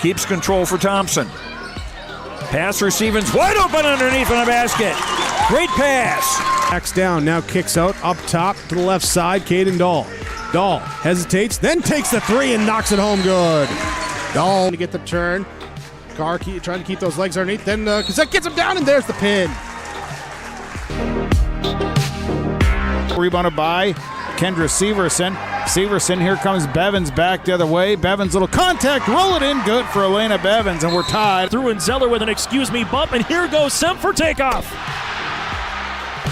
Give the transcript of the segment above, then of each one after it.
keeps control for Thompson. Pass receiving's wide open underneath in the basket. Great pass. Backs down, now kicks out up top to the left side, Caden Dahl. Dahl hesitates, then takes the three and knocks it home good. Dahl to get the turn. Carr trying to keep those legs underneath, then Cassette gets him down, and there's the pin. Rebounded by Kendra Severson. Severson, here comes Bevins back the other way. Bevins, little contact, roll it in, good for Elena Bevins, and we're tied. Through and Zeller with an excuse me bump, and here goes Semp for takeoff.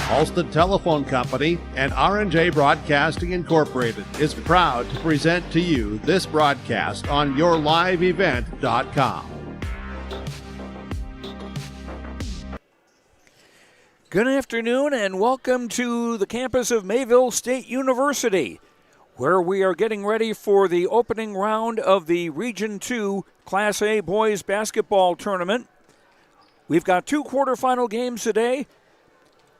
Halsted Telephone Company and R&J Broadcasting Incorporated is proud to present to you this broadcast on yourliveevent.com. Good afternoon and welcome to the campus of Mayville State University, where we are getting ready for the opening round of the Region 2 Class A Boys Basketball Tournament. We've got 2 quarterfinal games today.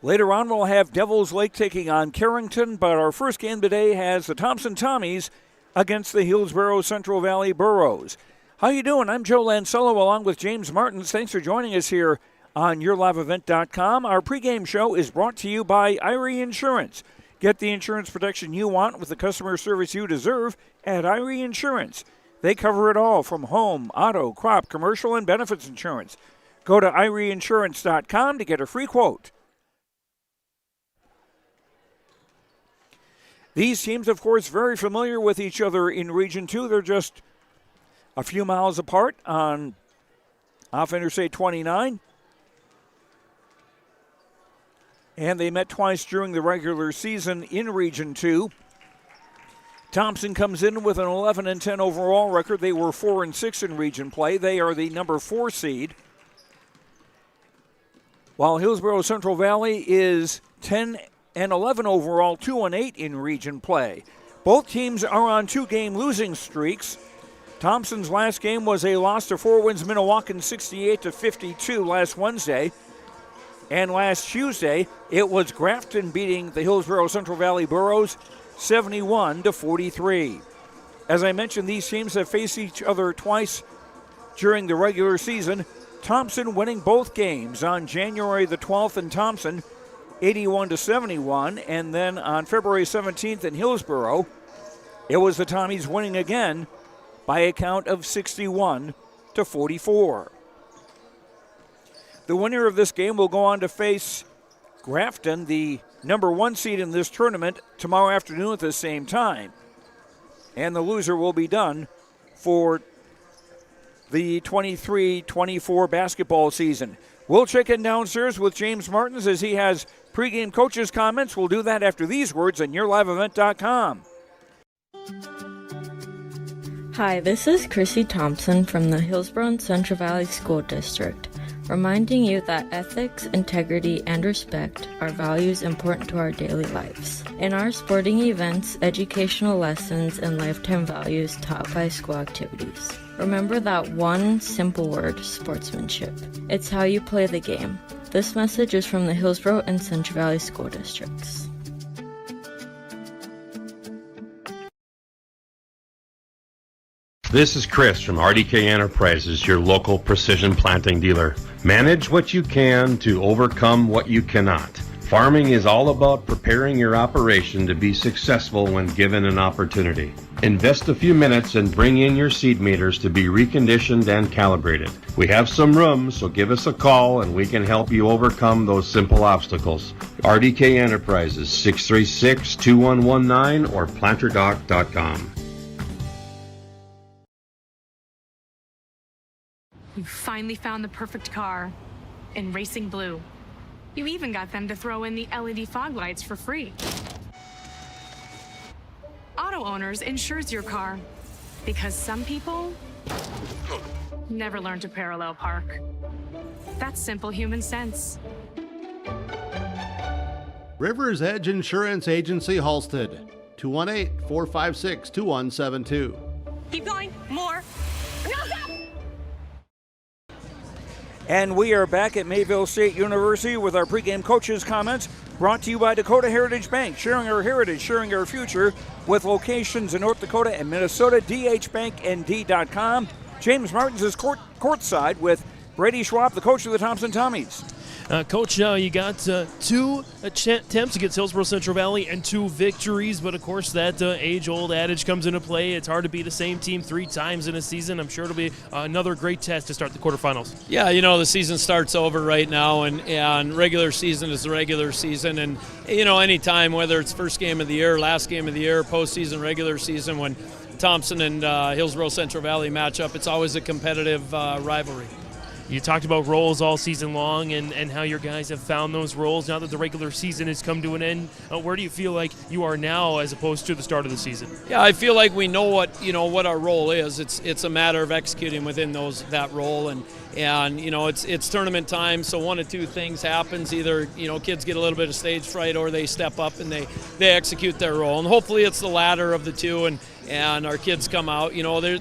Later on, we'll have Devils Lake taking on Carrington, but our first game today has the Thompson Tommies against the Hillsboro-Central Valley Burros. How you doing? I'm Joe Lancello along with James Martins. Thanks for joining us here on yourliveevent.com. Our pregame show is brought to you by Irie Insurance. Get the insurance protection you want with the customer service you deserve at Irie Insurance. They cover it all from home, auto, crop, commercial, and benefits insurance. Go to IrieInsurance.com to get a free quote. These teams, of course, very familiar with each other in Region 2. They're just a few miles apart off Interstate 29. And they met twice during the regular season in Region 2. Thompson comes in with an 11-10 overall record. They were 4-6 in region play. They are the number 4 seed. While Hillsboro-Central Valley is 10-11 overall, 2-8 in region play. Both teams are on 2-game losing streaks. Thompson's last game was a loss to Four Winds Minnewacan 68-52 last Wednesday. And last Tuesday, it was Grafton beating the Hillsboro-Central Valley Burros 71-43. As I mentioned, these teams have faced each other twice during the regular season. Thompson winning both games on January the 12th in Thompson, 81-71, and then on February 17th in Hillsboro, it was the Tommies winning again by a count of 61-44. The winner of this game will go on to face Grafton, the number 1 seed in this tournament, tomorrow afternoon at the same time. And the loser will be done for the 23-24 basketball season. We'll check in downstairs with James Martins as he has pregame coaches' comments. We'll do that after these words on yourliveevent.com. Hi, this is Chrissy Thompson from the Hillsboro-Central Valley School District, reminding you that ethics, integrity, and respect are values important to our daily lives. In our sporting events, educational lessons, and lifetime values taught by school activities. Remember that one simple word, sportsmanship. It's how you play the game. This message is from the Hillsboro and Central Valley School Districts. This is Chris from RDK Enterprises, your local precision planting dealer. Manage what you can to overcome what you cannot. Farming is all about preparing your operation to be successful when given an opportunity. Invest a few minutes and bring in your seed meters to be reconditioned and calibrated. We have some room, so give us a call and we can help you overcome those simple obstacles. RDK Enterprises, 636-2119 or planterdoc.com. You finally found the perfect car in Racing Blue. You even got them to throw in the LED fog lights for free. Auto Owners insures your car because some people never learn to parallel park. That's simple human sense. River's Edge Insurance Agency, Halsted, 218-456-2172. Keep going, more. No, stop! And we are back at Mayville State University with our pregame coaches' comments, brought to you by Dakota Heritage Bank, sharing our heritage, sharing our future, with locations in North Dakota and Minnesota, dhbanknd.com. James Martins is courtside with Brady Schwab, the coach of the Thompson Tommies. Coach, you got 2 attempts against Hillsboro-Central Valley and 2 victories, but of course that age-old adage comes into play. It's hard to beat the same team 3 times in a season. I'm sure it'll be another great test to start the quarterfinals. Yeah, the season starts over right now, and regular season is the regular season. And, any time, whether it's first game of the year, last game of the year, postseason, regular season, when Thompson and Hillsboro-Central Valley match up, it's always a competitive rivalry. You talked about roles all season long and how your guys have found those roles. Now that the regular season has come to an end, where do you feel like you are now as opposed to the start of the season? Yeah, I feel like we know what our role is. It's a matter of executing within that role, and it's tournament time, so one of 2 things happens. Either kids get a little bit of stage fright, or they step up and they execute their role. And hopefully it's the latter of the 2, and our kids come out.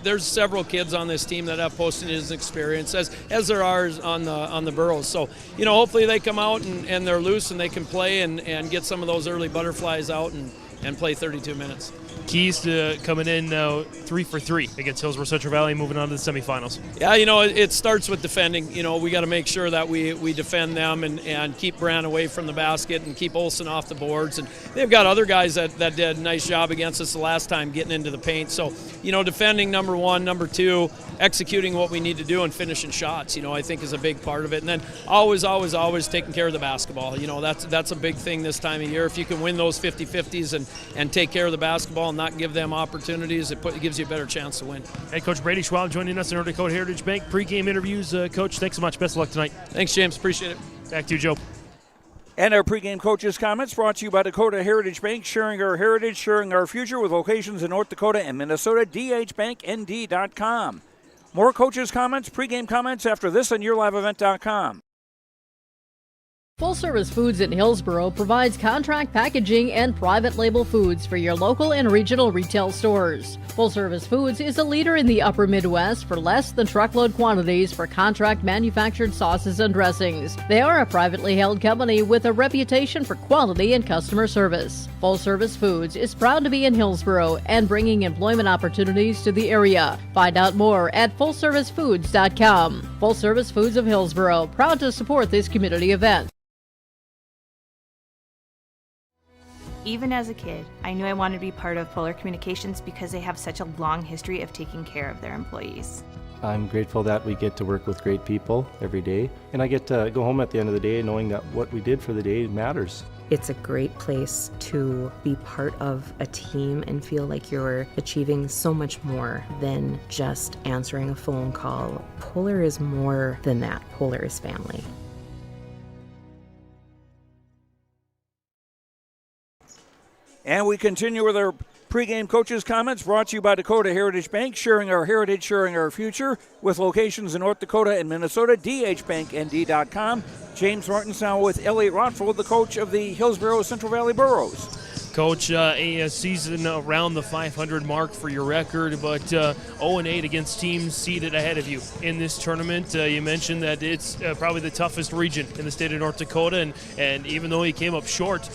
There's several kids on this team that have postseason experience, as there are on the Burros. So hopefully they come out and they're loose and they can play and get some of those early butterflies out and play 32 minutes. Keys to coming in 3 for 3 against Hillsboro-Central Valley, moving on to the semifinals. Yeah, it starts with defending. We got to make sure that we defend them and keep Brand away from the basket and keep Olsen off the boards. And they've got other guys that did a nice job against us the last time getting into the paint. So, defending, number 1. Number 2, executing what we need to do and finishing shots, I think is a big part of it. And then always taking care of the basketball. That's a big thing this time of year. If you can win those 50-50s and take care of the basketball and not give them opportunities, it gives you a better chance to win. Hey, Coach Brady Schwab joining us in North Dakota Heritage Bank pregame interviews. Coach, thanks so much. Best of luck tonight. Thanks, James. Appreciate it. Back to you, Joe. And our pregame coaches' comments brought to you by Dakota Heritage Bank, sharing our heritage, sharing our future with locations in North Dakota and Minnesota. dhbanknd.com. More coaches' comments, pregame comments after this on YourLiveEvent.com. Full Service Foods in Hillsboro provides contract packaging and private label foods for your local and regional retail stores. Full Service Foods is a leader in the upper Midwest for less than truckload quantities for contract manufactured sauces and dressings. They are a privately held company with a reputation for quality and customer service. Full Service Foods is proud to be in Hillsboro and bringing employment opportunities to the area. Find out more at FullServiceFoods.com. Full Service Foods of Hillsboro, proud to support this community event. Even as a kid, I knew I wanted to be part of Polar Communications because they have such a long history of taking care of their employees. I'm grateful that we get to work with great people every day, and I get to go home at the end of the day knowing that what we did for the day matters. It's a great place to be part of a team and feel like you're achieving so much more than just answering a phone call. Polar is more than that. Polar is family. And we continue with our pregame coaches' comments brought to you by Dakota Heritage Bank, sharing our heritage, sharing our future with locations in North Dakota and Minnesota. dhbanknd.com. James Martins now with Elliot Rotfold, the coach of the Hillsboro-Central Valley Burros. Coach, a season around the 500 mark for your record, but 0-8 against teams seated ahead of you in this tournament. You mentioned that it's probably the toughest region in the state of North Dakota, and even though you came up short,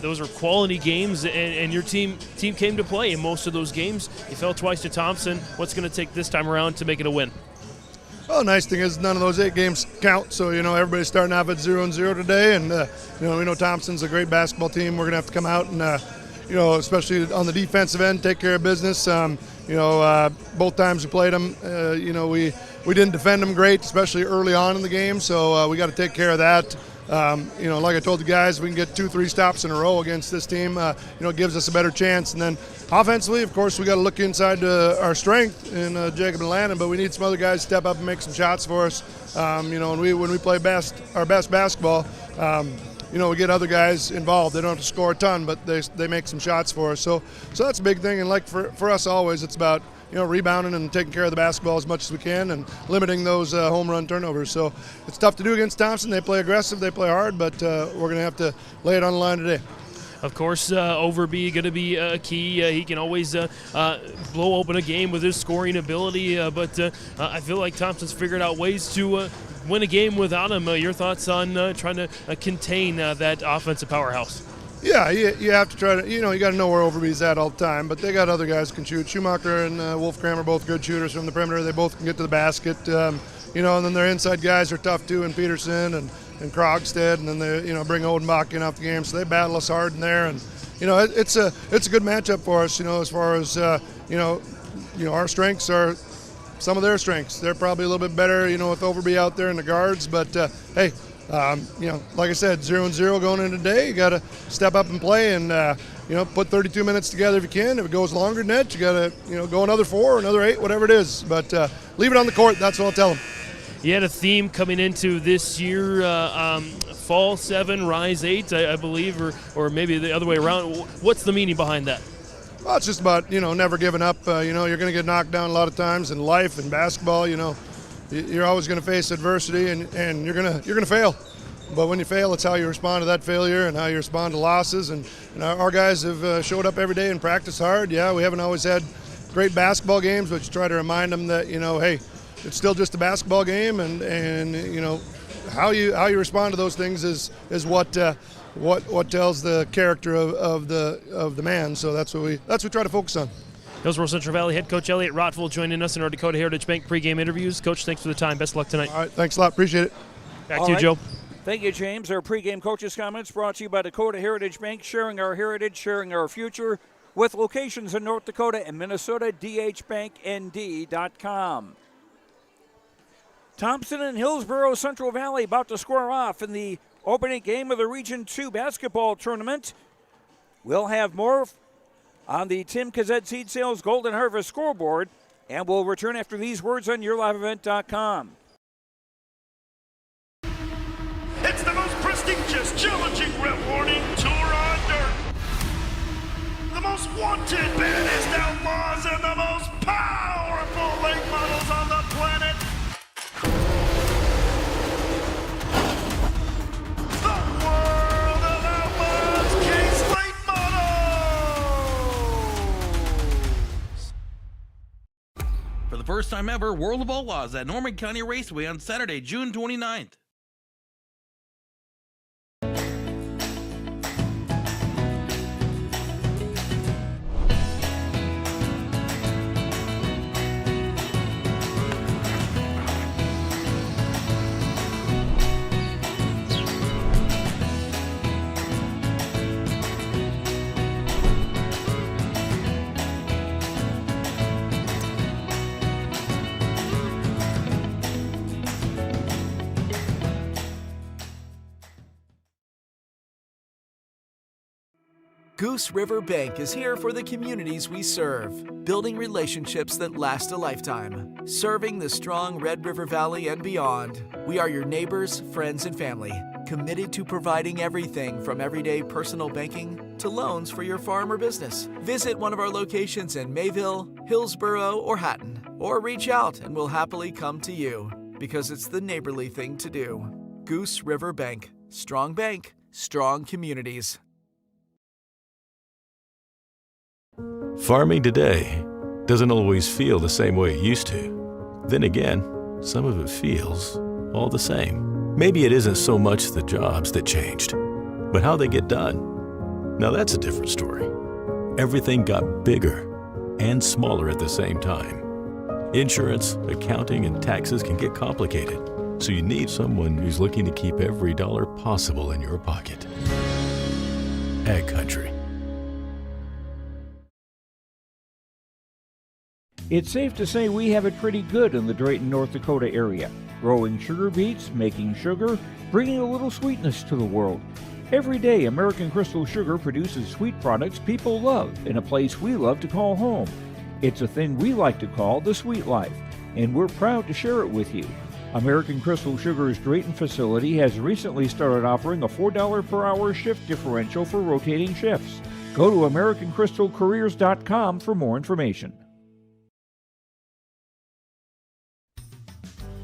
those are quality games, and your team came to play in most of those games. You fell twice to Thompson. What's going to take this time around to make it a win? Well, the nice thing is none of those 8 games count, so, everybody's starting off at 0-0 today, and, we know Thompson's a great basketball team. We're going to have to come out and, especially on the defensive end, take care of business. Both times we played them, we didn't defend them great, especially early on in the game, so we got to take care of that. Like I told the guys, we can get 2-3 stops in a row against this team. It gives us a better chance. And then offensively, of course, we got to look inside our strength in Jacob and Landon, but we need some other guys to step up and make some shots for us. When we play our best basketball, we get other guys involved. They don't have to score a ton, but they make some shots for us. So that's a big thing. And like for us always, it's about rebounding and taking care of the basketball as much as we can and limiting those home run turnovers. So it's tough to do against Thompson. They play aggressive, they play hard, but we're going to have to lay it on the line today. Of course, Overby going to be a key. He can always blow open a game with his scoring ability, but I feel like Thompson's figured out ways to win a game without him. Your thoughts on trying to contain that offensive powerhouse? Yeah, you have to try to, you got to know where Overby's at all the time, but they got other guys who can shoot. Schumacher and Wolfgram are both good shooters from the perimeter. They both can get to the basket, and then their inside guys are tough too, and Peterson and Krogstad, and then they, bring Odenbach in off the game, so they battle us hard in there, and, it's a good matchup for us, as far as, our strengths are some of their strengths. They're probably a little bit better, with Overby out there in the guards, but, hey, like I said, 0-0 going in today. You got to step up and play and, put 32 minutes together if you can. If it goes longer than that, you got to, go another 4, another 8, whatever it is. But leave it on the court. That's what I'll tell them. You had a theme coming into this year, fall 7, rise 8, I believe, or maybe the other way around. What's the meaning behind that? Well, it's just about, never giving up. You're going to get knocked down a lot of times in life and basketball, You're always going to face adversity, and you're going to fail. But when you fail, it's how you respond to that failure and how you respond to losses. And our guys have showed up every day and practiced hard. Yeah, we haven't always had great basketball games, but you try to remind them that, hey, it's still just a basketball game, and how you respond to those things is what tells the character of the man. So that's what we try to focus on. Hillsboro-Central Valley head coach Elliot Rottwell joining us in our Dakota Heritage Bank pregame interviews. Coach, thanks for the time. Best of luck tonight. All right, thanks a lot. Appreciate it. Back to you, Joe. Thank you, James. Our pregame coaches' comments brought to you by Dakota Heritage Bank, sharing our heritage, sharing our future, with locations in North Dakota and Minnesota, dhbanknd.com. Thompson and Hillsboro-Central Valley about to square off in the opening game of the Region 2 basketball tournament. We'll have more on the Tim Kazet Seed Sales Golden Harvest scoreboard, and we'll return after these words on yourliveevent.com. It's the most prestigious, challenging, rewarding tour on dirt. The most wanted, baddest outlaws, and the most powerful late models on the planet. The world of outlaws, King's Late Models. For the first time ever, World of Outlaws at Norman County Raceway on Saturday, June 29th. Goose River Bank is here for the communities we serve, building relationships that last a lifetime. Serving the strong Red River Valley and beyond, we are your neighbors, friends, and family, committed to providing everything from everyday personal banking to loans for your farm or business. Visit one of our locations in Mayville, Hillsboro, or Hatton, or reach out and we'll happily come to you, because it's the neighborly thing to do. Goose River Bank. Strong bank, strong communities. Farming today doesn't always feel the same way it used to. Then again, some of it feels all the same. Maybe it isn't so much the jobs that changed, but how they get done. Now that's a different story. Everything got bigger and smaller at the same time. Insurance, accounting, and taxes can get complicated, so you need someone who's looking to keep every dollar possible in your pocket. Ag Country. It's safe to say we have it pretty good in the Drayton, North Dakota area. Growing sugar beets, making sugar, bringing a little sweetness to the world. Every day, American Crystal Sugar produces sweet products people love in a place we love to call home. It's a thing we like to call the sweet life, and we're proud to share it with you. American Crystal Sugar's Drayton facility has recently started offering a $4 per hour shift differential for rotating shifts. Go to AmericanCrystalCareers.com for more information.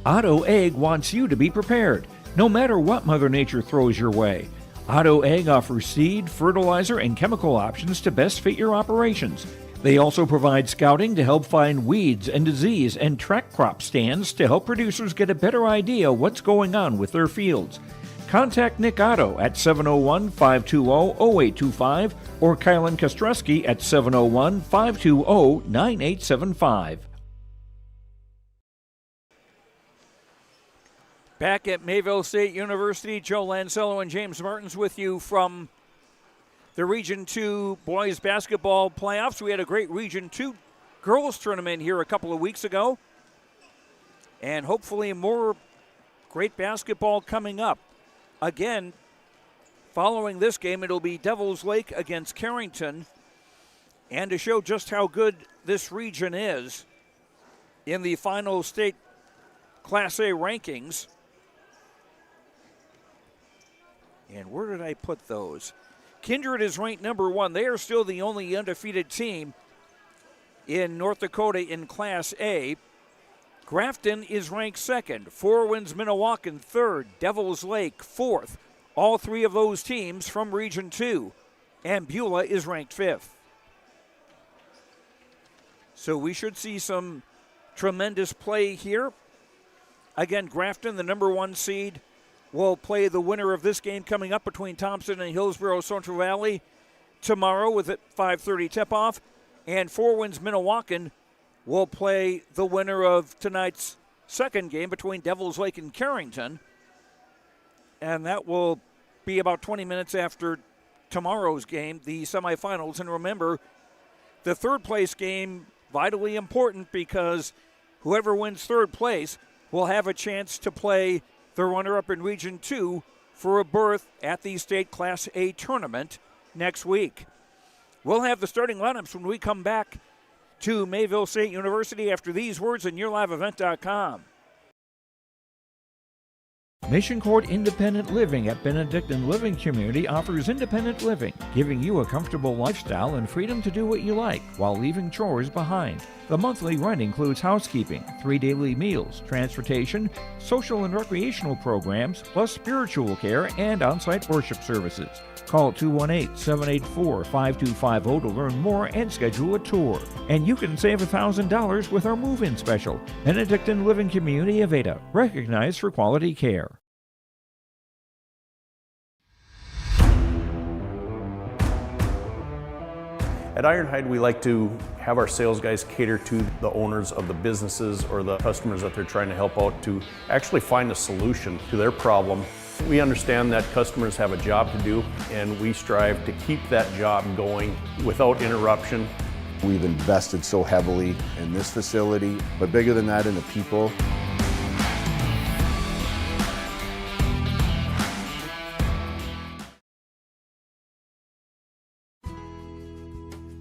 Otto Egg wants you to be prepared, no matter what Mother Nature throws your way. Otto Egg offers seed, fertilizer, and chemical options to best fit your operations. They also provide scouting to help find weeds and disease, and track crop stands to help producers get a better idea what's going on with their fields. Contact Nick Otto at 701-520-0825 or Kylan Kostreski at 701-520-9875. Back at Mayville State University, Joe Lancello and James Martins with you from the Region 2 boys basketball playoffs. We had a great Region 2 girls tournament here a couple of weeks ago, and hopefully more great basketball coming up. Again, following this game, it'll be Devils Lake against Carrington, and to show just how good this region is in the final state Class A rankings. And where did I put those? Kindred is ranked number 1. They are still the only undefeated team in North Dakota in Class A. Grafton is ranked 2nd. Four Winds Minnewacan 3rd. Devils Lake 4th. All three of those teams from Region 2. And Beulah is ranked 5th. So we should see some tremendous play here. Again, Grafton, the number 1 seed, will play the winner of this game coming up between Thompson and Hillsboro-Central Valley tomorrow with a 5:30 tip-off. And Four Winds Minnewacan will play the winner of tonight's second game between Devils Lake and Carrington. And that will be about 20 minutes after tomorrow's game, the semifinals. And remember, the third place game, vitally important because whoever wins third place will have a chance to play the runner-up in Region 2 for a berth at the state Class A tournament next week. We'll have the starting lineups when we come back to Mayville State University after these words on YourLiveEvent.com. Mission Court Independent Living at Benedictine Living Community offers independent living, giving you a comfortable lifestyle and freedom to do what you like while leaving chores behind. The monthly rent includes housekeeping, 3 daily meals, transportation, social and recreational programs, plus spiritual care and on-site worship services. Call 218-784-5250 to learn more and schedule a tour. And you can save $1,000 with our move-in special. Benedictine Living Community of Ada, recognized for quality care. At Ironhide, we like to have our sales guys cater to the owners of the businesses or the customers that they're trying to help out to actually find a solution to their problem. We understand that customers have a job to do, and we strive to keep that job going without interruption. We've invested so heavily in this facility, but bigger than that, in the people.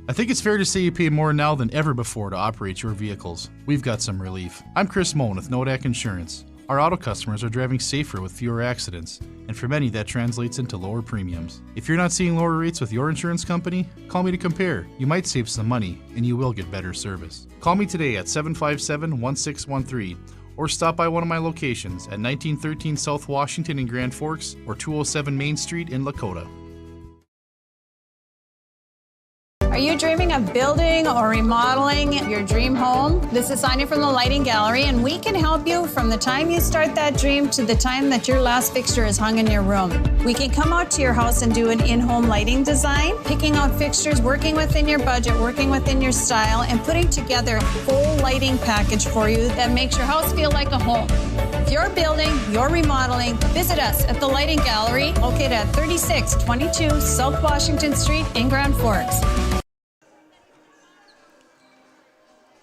I think it's fair to say you pay more now than ever before to operate your vehicles. We've got some relief. I'm Chris Moen with Nodak Insurance. Our auto customers are driving safer with fewer accidents, and for many that translates into lower premiums. If you're not seeing lower rates with your insurance company, call me to compare. You might save some money, and you will get better service. Call me today at 757-1613, or stop by one of my locations at 1913 South Washington in Grand Forks or 207 Main Street in Lakota. Are you dreaming of building or remodeling your dream home? This is Sonia from the Lighting Gallery, and we can help you from the time you start that dream to the time that your last fixture is hung in your room. We can come out to your house and do an in-home lighting design, picking out fixtures, working within your budget, working within your style, and putting together a full lighting package for you that makes your house feel like a home. If you're building, you're remodeling, visit us at the Lighting Gallery, located at 3622 South Washington Street in Grand Forks.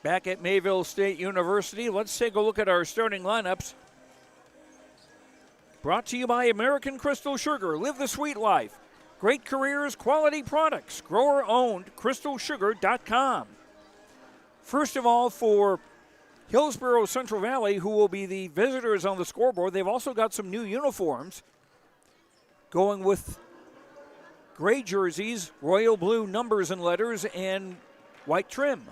Back at Mayville State University, let's take a look at our starting lineups. Brought to you by American Crystal Sugar. Live the sweet life. Great careers, quality products. Grower-owned, crystalsugar.com. First of all, for Hillsboro-Central Valley, who will be the visitors on the scoreboard, they've also got some new uniforms going with gray jerseys, royal blue numbers and letters, and white trim.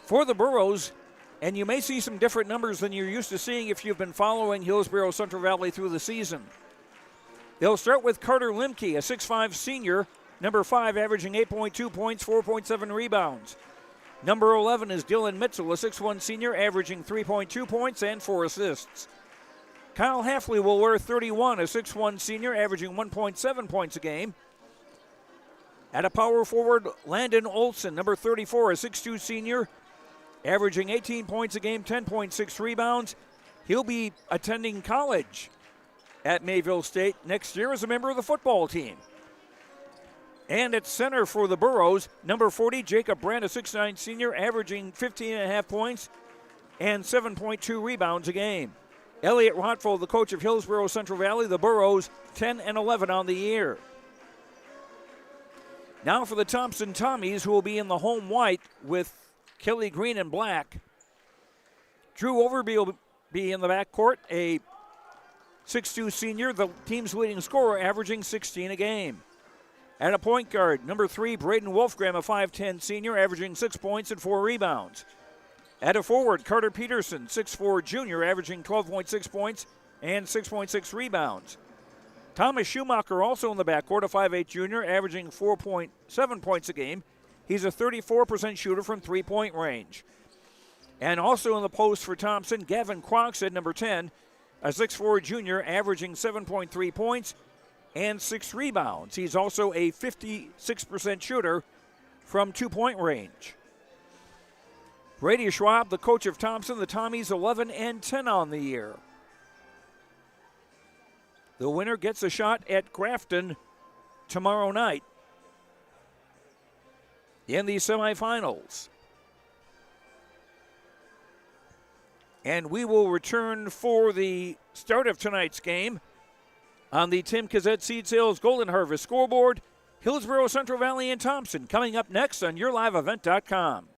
For the Burros, and you may see some different numbers than you're used to seeing if you've been following Hillsboro-Central Valley through the season. They'll start with Carter Limke, a 6'5 senior, number 5, averaging 8.2 points, 4.7 rebounds. Number 11 is Dylan Mitchell, a 6'1 senior, averaging 3.2 points and 4 assists. Kyle Halfley will wear 31, a 6'1 senior, averaging 1.7 points a game. At a power forward, Landon Olson, number 34, a 6'2 senior, averaging 18 points a game, 10.6 rebounds. He'll be attending college at Mayville State next year as a member of the football team. And at center for the Burros, number 40, Jacob Brandt, a 6'9 senior, averaging 15.5 points and 7.2 rebounds a game. Elliot Rotfeld, the coach of Hillsboro-Central Valley, the Burros, 10-11 on the year. Now for the Thompson Tommies, who will be in the home white with Kelly green and black. Drew Overby will be in the backcourt, a 6'2 senior, the team's leading scorer, averaging 16 a game. At a point guard, number 3, Braden Wolfgram, a 5'10 senior, averaging 6 points and 4 rebounds. At a forward, Carter Peterson, 6'4 junior, averaging 12.6 points and 6.6 rebounds. Thomas Schumacher also in the backcourt, a 5'8 junior, averaging 4.7 points a game. He's a 34% shooter from three-point range. And also in the post for Thompson, Gavin Croxton, number 10, a 6'4 junior, averaging 7.3 points and 6 rebounds. He's also a 56% shooter from two-point range. Brady Schwab, the coach of Thompson, the Tommies 11-10 on the year. The winner gets a shot at Grafton tomorrow night in the semifinals. And we will return for the start of tonight's game on the Tim Kazette Seed Sales Golden Harvest scoreboard. Hillsboro, Central Valley, and Thompson coming up next on YourLiveEvent.com.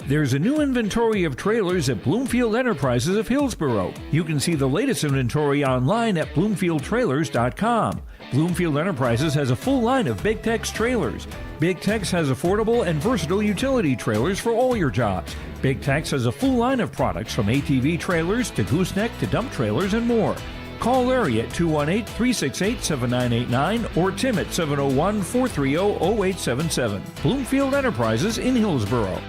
There's a new inventory of trailers at Bloomfield Enterprises of Hillsboro. You can see the latest inventory online at BloomfieldTrailers.com. Bloomfield Enterprises has a full line of Big Tex trailers. Big Tex has affordable and versatile utility trailers for all your jobs. Big Tex has a full line of products from ATV trailers to gooseneck to dump trailers and more. Call Larry at 218-368-7989 or Tim at 701-430-0877. Bloomfield Enterprises in Hillsboro.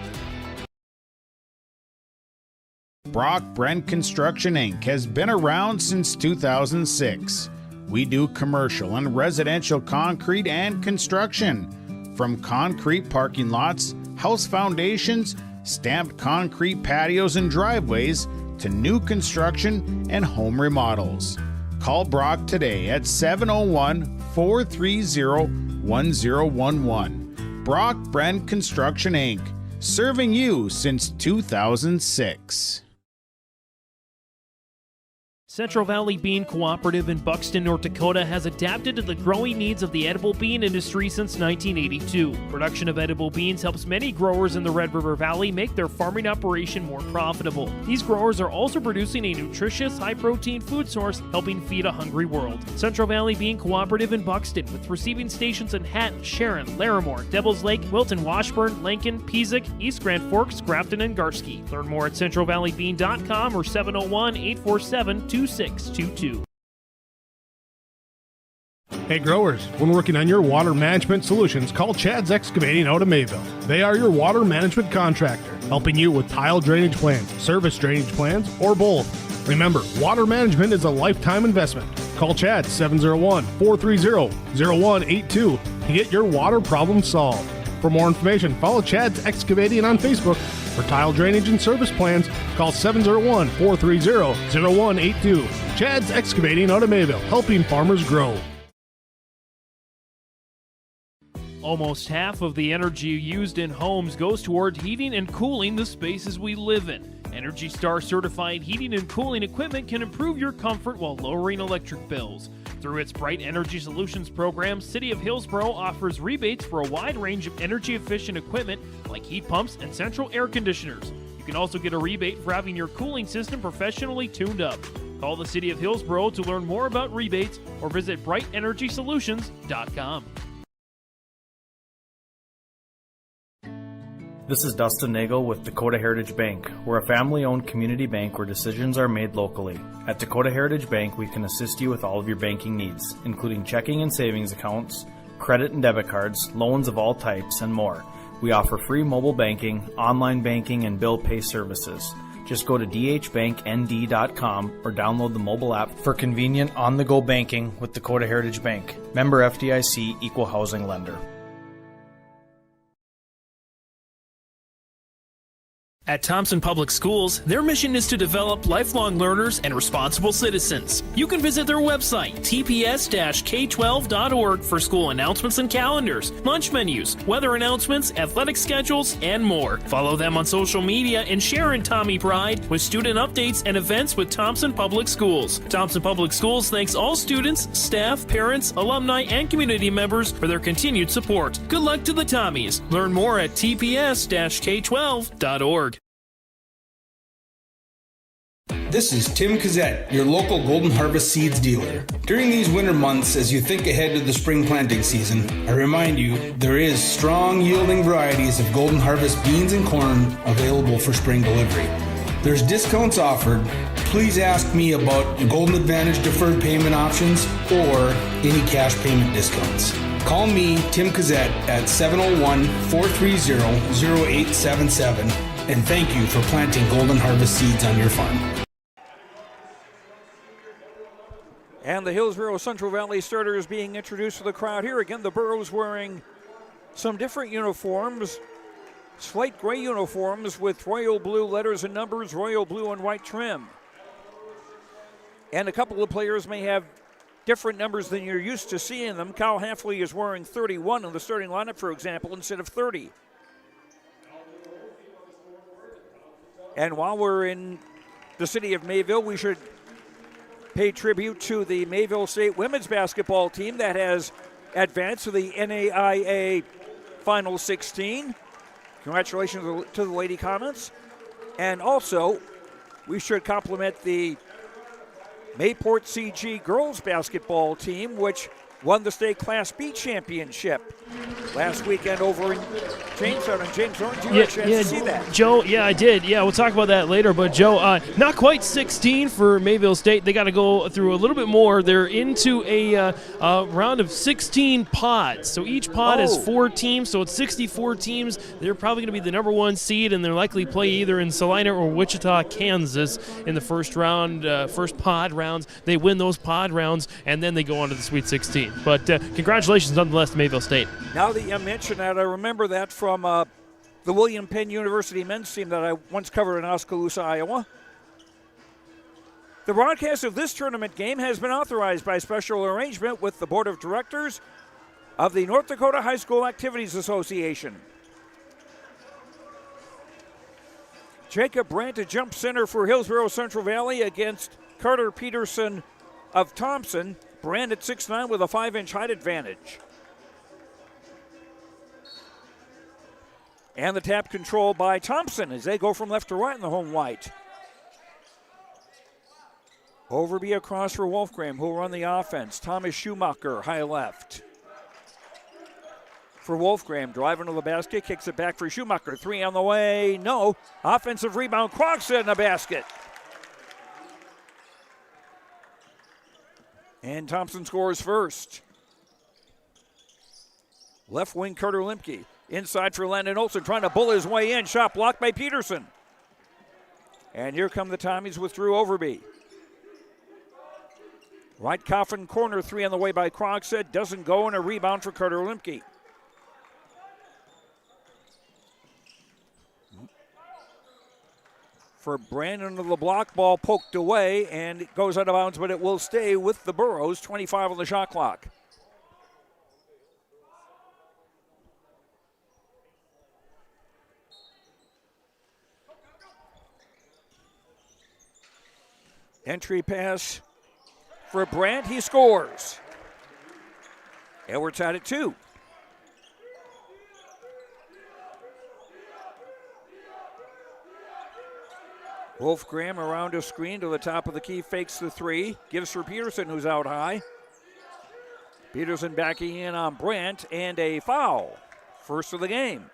Brock Brent Construction Inc. has been around since 2006. We do commercial and residential concrete and construction. From concrete parking lots, house foundations, stamped concrete patios and driveways, to new construction and home remodels. Call Brock today at 701-430-1011. Brock Brent Construction Inc., serving you since 2006. Central Valley Bean Cooperative in Buxton, North Dakota has adapted to the growing needs of the edible bean industry since 1982. Production of edible beans helps many growers in the Red River Valley make their farming operation more profitable. These growers are also producing a nutritious, high-protein food source, helping feed a hungry world. Central Valley Bean Cooperative in Buxton, with receiving stations in Hatton, Sharon, Larimore, Devils Lake, Wilton, Washburn, Lincoln, Peasic, East Grand Forks, Grafton, and Garski. Learn more at centralvalleybean.com or 701-847-2622. Hey growers, when working on your water management solutions, call Chad's Excavating out of Mayville. They are your water management contractor, helping you with tile drainage plans, service drainage plans, or both. Remember, water management is a lifetime investment. Call Chad 701-430-0182 to get your water problem solved. For more information, follow Chad's Excavating on Facebook. For tile drainage and service plans, call 701-430-0182. Chad's Excavating out of Mayville, helping farmers grow. Almost half of the energy used in homes goes toward heating and cooling the spaces we live in. Energy Star certified heating and cooling equipment can improve your comfort while lowering electric bills. Through its Bright Energy Solutions program, City of Hillsboro offers rebates for a wide range of energy-efficient equipment like heat pumps and central air conditioners. You can also get a rebate for having your cooling system professionally tuned up. Call the City of Hillsboro to learn more about rebates or visit BrightEnergySolutions.com. This is Dustin Nagel with Dakota Heritage Bank. We're a family-owned community bank where decisions are made locally. At Dakota Heritage Bank, we can assist you with all of your banking needs, including checking and savings accounts, credit and debit cards, loans of all types, and more. We offer free mobile banking, online banking, and bill pay services. Just go to dhbanknd.com or download the mobile app for convenient on-the-go banking with Dakota Heritage Bank. Member FDIC, Equal Housing Lender. At Thompson Public Schools, their mission is to develop lifelong learners and responsible citizens. You can visit their website, tps-k12.org, for school announcements and calendars, lunch menus, weather announcements, athletic schedules, and more. Follow them on social media and share in Tommy Pride with student updates and events with Thompson Public Schools. Thompson Public Schools thanks all students, staff, parents, alumni, and community members for their continued support. Good luck to the Tommies. Learn more at tps-k12.org. This is Tim Cazzette, your local Golden Harvest Seeds dealer. During these winter months, as you think ahead to the spring planting season, I remind you there is strong yielding varieties of Golden Harvest beans and corn available for spring delivery. There's discounts offered. Please ask me about Golden Advantage deferred payment options or any cash payment discounts. Call me, Tim Cazzette, at 701-430-0877, and thank you for planting Golden Harvest seeds on your farm. And the Hillsboro-Central Valley starters being introduced to the crowd here. Again, the Burros wearing some different uniforms, slate gray uniforms with royal blue letters and numbers, royal blue and white trim. And a couple of players may have different numbers than you're used to seeing them. Kyle Hafley is wearing 31 in the starting lineup, for example, instead of 30. And while we're in the city of Mayville, we should pay tribute to the Mayville State women's basketball team that has advanced to the NAIA Final 16. Congratulations to the Lady Comets. And also, we should compliment the Mayport CG girls basketball team, which won the state Class B championship last weekend over in Jamestown. And James Horn, did you get a chance to see that? Joe, yeah, I did. Yeah, we'll talk about that later. But, Joe, not quite 16 for Mayville State. They got to go through a little bit more. They're into a round of 16 pods. So each pod has 4 teams, so it's 64 teams. They're probably going to be the number 1 seed, and they're likely play either in Salina or Wichita, Kansas in the first round, first pod rounds. They win those pod rounds, and then they go on to the Sweet 16. But congratulations nonetheless to Mayville State. Now that you mention that, I remember that from the William Penn University men's team that I once covered in Oskaloosa, Iowa. The broadcast of this tournament game has been authorized by special arrangement with the Board of Directors of the North Dakota High School Activities Association. Jacob Brandt to jump center for Hillsboro-Central Valley against Carter Peterson of Thompson. Brandt at 6'9" with a 5-inch height advantage. And the tap control by Thompson as they go from left to right in the home white. Overby across for Wolfgram, who will run the offense. Thomas Schumacher, high left. For Wolfgram, driving to the basket, kicks it back for Schumacher. 3 on the way, no. Offensive rebound, Crockstead in the basket. And Thompson scores first. Left wing, Carter Limke. Inside for Landon Olsen, trying to bull his way in. Shot blocked by Peterson. And here come the Tommies with Drew Overby. Right coffin corner, 3 on the way by Crockstead. Doesn't go, and a rebound for Carter Limke. For Brandon of the block, ball poked away, and it goes out of bounds, but it will stay with the Burros. 25 on the shot clock. Entry pass for Brandt. He scores. Edwards had it 2. Wolfgram around a screen to the top of the key, fakes the 3. Gives for Peterson, who's out high. Peterson backing in on Brandt, and a foul. First of the game.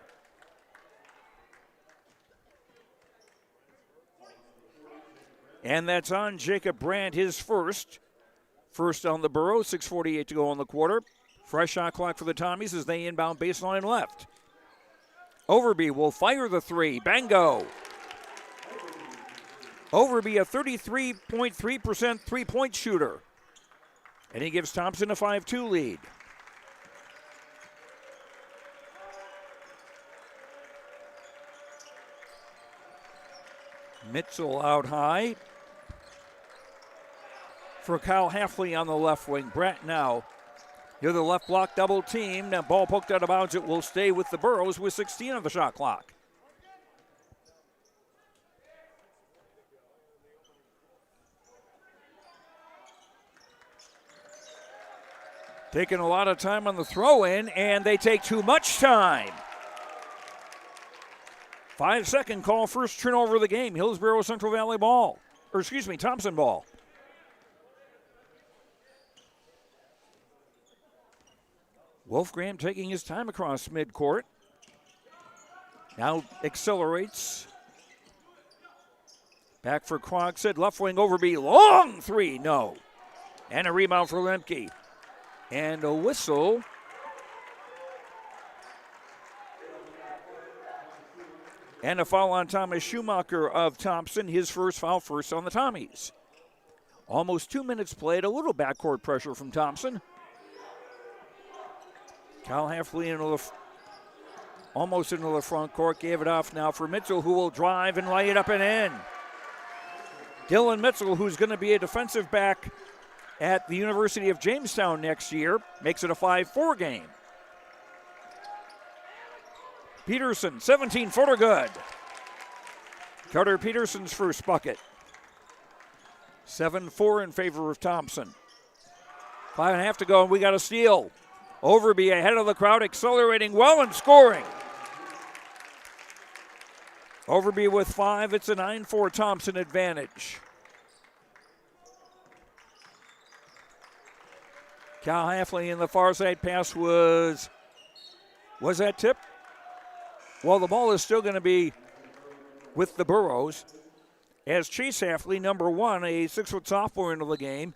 And that's on Jacob Brandt, his first. First on the Burros, 6:48 to go in the quarter. Fresh shot clock for the Tommies as they inbound baseline left. Overby will fire the 3. Bango. Overby, a 33.3% three-point shooter. And he gives Thompson a 5-2 lead. Mitchell out high for Kyle Halfley on the left wing. Brett now near the left block, double team. Now ball poked out of bounds. It will stay with the Burros with 16 on the shot clock. Taking a lot of time on the throw-in, and they take too much time. 5-second call, first turnover of the game. Hillsboro-Central Valley ball. Or excuse me, Thompson ball. Wolfgram taking his time across midcourt. Now accelerates. Back for Krogstad, left wing Overby, long three, no. And a rebound for Lemke. And a whistle. And a foul on Thomas Schumacher of Thompson, his first foul, first on the Tommies. Almost 2 minutes played, a little backcourt pressure from Thompson. Kyle Halfley almost into the front court, gave it off now for Mitchell, who will drive and lay it up and in. Dylan Mitchell, who's going to be a defensive back at the University of Jamestown next year, makes it a 5-4 game. Peterson, 17-footer good. Carter Peterson's first bucket. 7-4 in favor of Thompson. 5.5 to go, and we got a steal. Overby ahead of the crowd, accelerating well and scoring. Overby with 5, it's a 9-4 Thompson advantage. Cal Halfley in the far side pass was that tip? Well, the ball is still going to be with the Burros as Chase Halfley, number 1, a 6-foot sophomore into the game,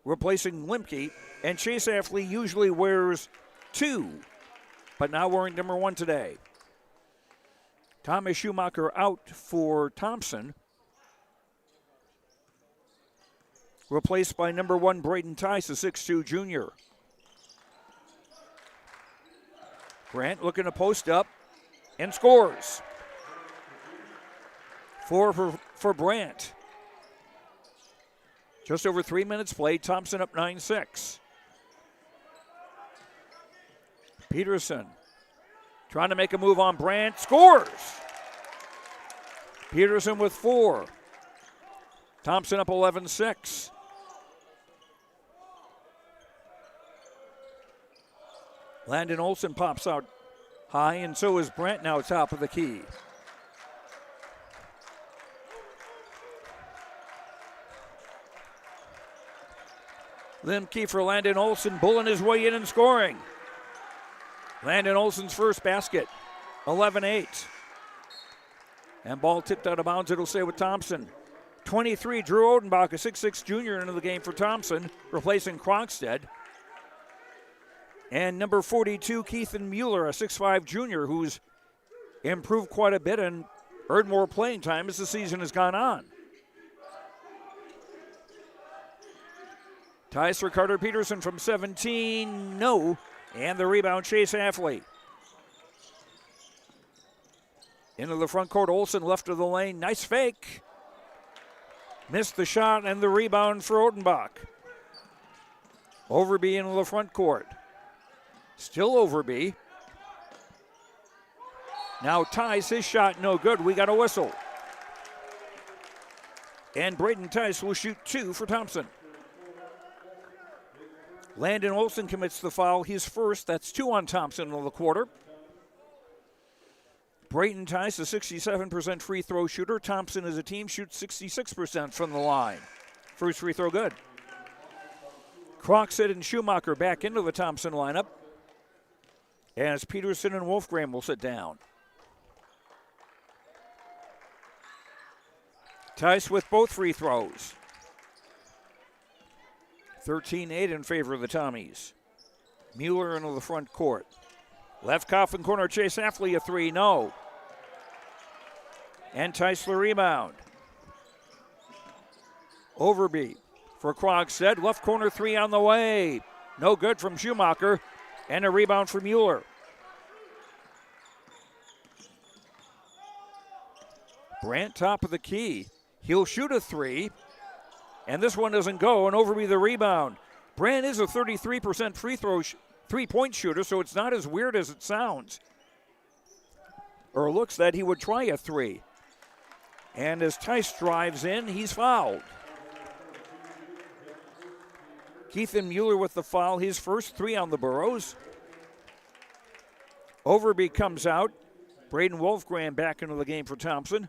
replacing Lemke. And Chase Halfley usually wears 2, but now wearing number 1 today. Thomas Schumacher out for Thompson, replaced by number 1 Braden Tice, a 6'2 junior. Grant looking to post up and scores. 4 for Brandt. Just over 3 minutes played. Thompson up 9-6. Peterson trying to make a move on Brandt. Scores! Peterson with 4. Thompson up 11-6. Landon Olson pops out high, and so is Brent now top of the key. Lemke for Landon Olson, bulling his way in and scoring. Landon Olson's first basket, 11-8. And ball tipped out of bounds, it'll stay with Thompson. 23, Drew Odenbach, a 6'6 junior into the game for Thompson, replacing Krogstad. And number 42, Keithan Mueller, a 6'5 junior who's improved quite a bit and earned more playing time as the season has gone on. Ties for Carter Peterson from 17, no. And the rebound, Chase Halfley. Into the front court, Olson left of the lane, nice fake. Missed the shot and the rebound for Odenbach. Overby into the front court. Still Overby. Now Tice, his shot no good. We got a whistle. And Braden Tice will shoot 2 for Thompson. Landon Olson commits the foul, his first. That's 2 on Thompson in the quarter. Braden Tice, a 67% free throw shooter. Thompson as a team shoots 66% from the line. First free throw good. Krogstad and Schumacher back into the Thompson lineup, as Peterson and Wolfgram will sit down. Tice with both free throws. 13-8 in favor of the Tommies. Mueller into the front court. Left coffin corner, Chase Halfley a 3, no. And Tice the rebound. Overby for Krogstad. Left corner three on the way. No good from Schumacher. And a rebound for Mueller. Brandt top of the key. He'll shoot a three. And this one doesn't go, and Overby the rebound. Brandt is a 33% three-point shooter, so it's not as weird as it sounds. Or looks that he would try a three. And as Tice drives in, he's fouled. Keithan Mueller with the foul, his first three on the Burros. Overby comes out. Braden Wolfgram back into the game for Thompson.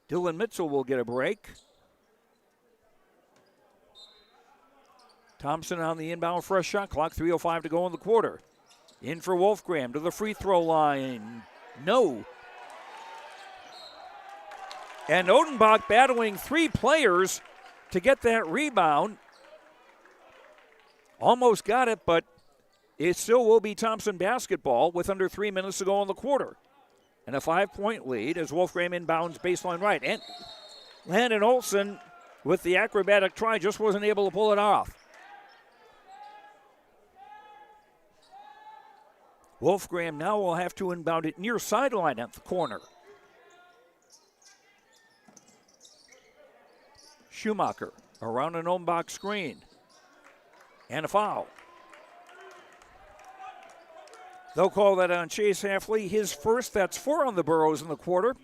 Dylan Mitchell will get a break. Thompson on the inbound for a shot clock. 3:05 to go in the quarter. In for Wolfgram to the free throw line. No. And Odenbach battling three players to get that rebound. Almost got it, but it still will be Thompson basketball with under 3 minutes to go in the quarter. And a 5-point lead as Wolfgram inbounds baseline right. And Landon Olsen with the acrobatic try just wasn't able to pull it off. Wolfgram now will have to inbound it near sideline at the corner. Schumacher around an Odenbach screen. And a foul. They'll call that on Chase Hafley. His first, that's 4 on the Burros in the quarter.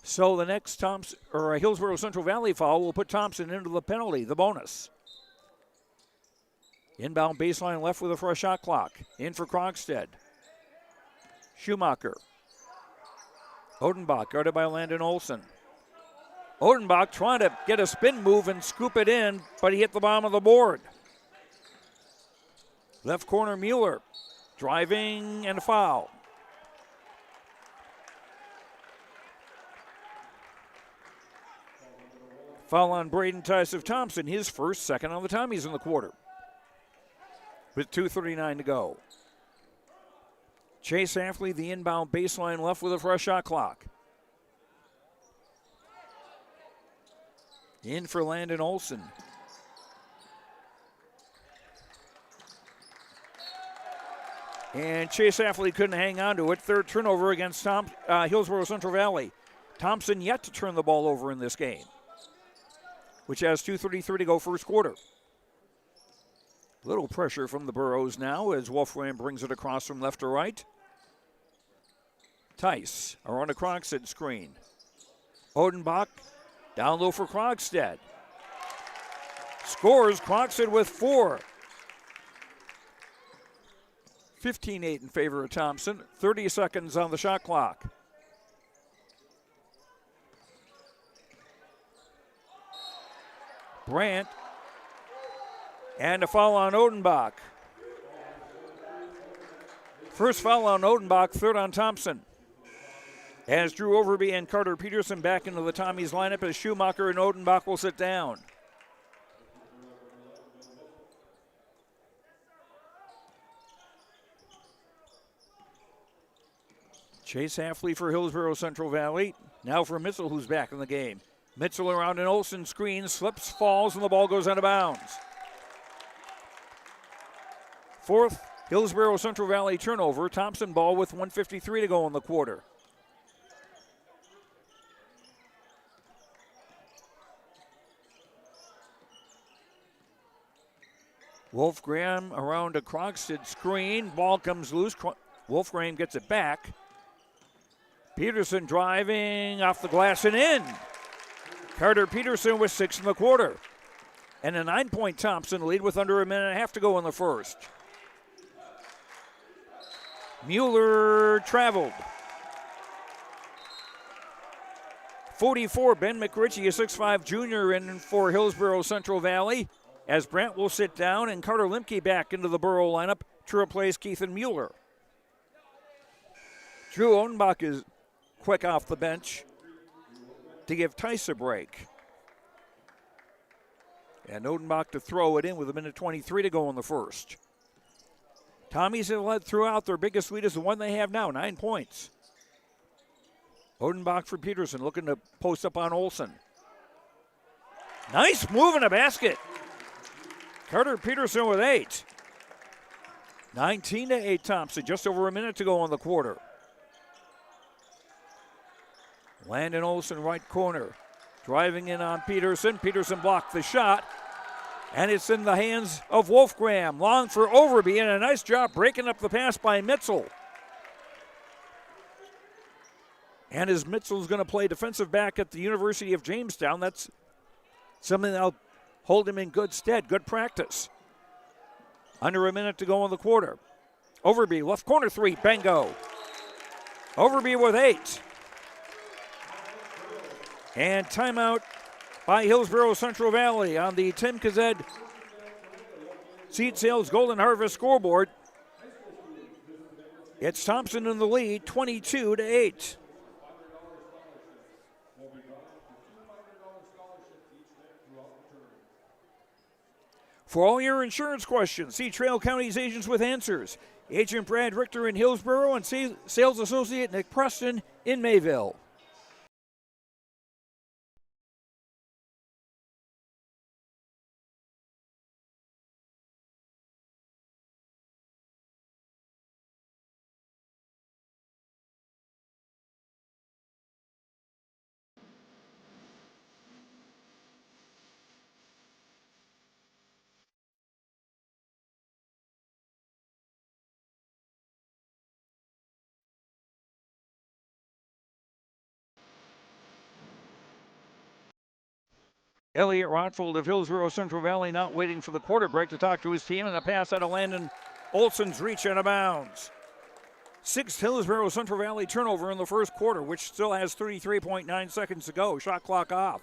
So the next Hillsboro-Central Valley foul will put Thompson into the penalty, the bonus. Inbound baseline left with a fresh shot clock. In for Krogstad. Schumacher. Odenbach guarded by Landon Olsen. Odenbach trying to get a spin move and scoop it in, but he hit the bottom of the board. Left corner Mueller. Driving and a foul. Foul on Braden Tice of Thompson, his first, second on the Tommies in the quarter. With 2:39 to go. Chase Hafley, the inbound baseline left with a fresh shot clock. In for Landon Olsen. And Chase Hafley couldn't hang on to it. Third turnover against Hillsboro-Central Valley. Thompson yet to turn the ball over in this game, which has 2:33 to go first quarter. Little pressure from the Burros now as Wolfram brings it across from left to right. Tice around a Krogstad screen. Odenbach down low for Krogstad. Scores Krogstad with 4. 15-8 in favor of Thompson. 30 seconds on the shot clock. Brandt. And a foul on Odenbach. First foul on Odenbach, third on Thompson. As Drew Overby and Carter Peterson back into the Tommies lineup as Schumacher and Odenbach will sit down. Chase Hafley for Hillsboro-Central Valley. Now for Mitchell, who's back in the game. Mitchell around an Olsen screen, slips, falls, and the ball goes out of bounds. Fourth Hillsboro-Central Valley turnover. Thompson ball with 1:53 to go in the quarter. Wolfgram around a Krogstad screen. Ball comes loose. Wolfgram gets it back. Peterson driving off the glass and in. Carter Peterson with 6 in the quarter. And a 9-point Thompson lead with under a minute and a half to go in the first. Mueller traveled. 44, Ben McRitchie, a 6'5 junior in for Hillsboro-Central Valley. As Brandt will sit down and Carter Limke back into the Burro lineup to replace Keithan Mueller. Drew Odenbach is quick off the bench to give Tice a break. And Odenbach to throw it in with a minute 23 to go in the first. Tommies have led throughout. Their biggest lead is the one they have now, 9 points. Odenbach for Peterson, looking to post up on Olsen. Nice move in a basket. Carter Peterson with 8. 19-8 Thompson, just over a minute to go in the quarter. Landon Olsen, right corner. Driving in on Peterson. Peterson blocked the shot. And it's in the hands of Wolfgram. Long for Overby, and a nice job breaking up the pass by Mitchell. And as Mitchell's going to play defensive back at the University of Jamestown, that's something that'll hold him in good stead, good practice. Under a minute to go in the quarter. Overby, left corner three, bingo. Overby with 8. And timeout by Hillsboro-Central Valley on the Tim Kazed Seed Sales Golden Harvest scoreboard. It's Thompson in the lead, 22-8. For all your insurance questions, see Trail County's agents with answers. Agent Brad Richter in Hillsboro and Sales Associate Nick Preston in Mayville. Elliot Rotfold of Hillsboro-Central Valley not waiting for the quarter break to talk to his team, and a pass out of Landon Olsen's reach out of bounds. 6th Hillsboro-Central Valley turnover in the first quarter, which still has 33.9 seconds to go. Shot clock off.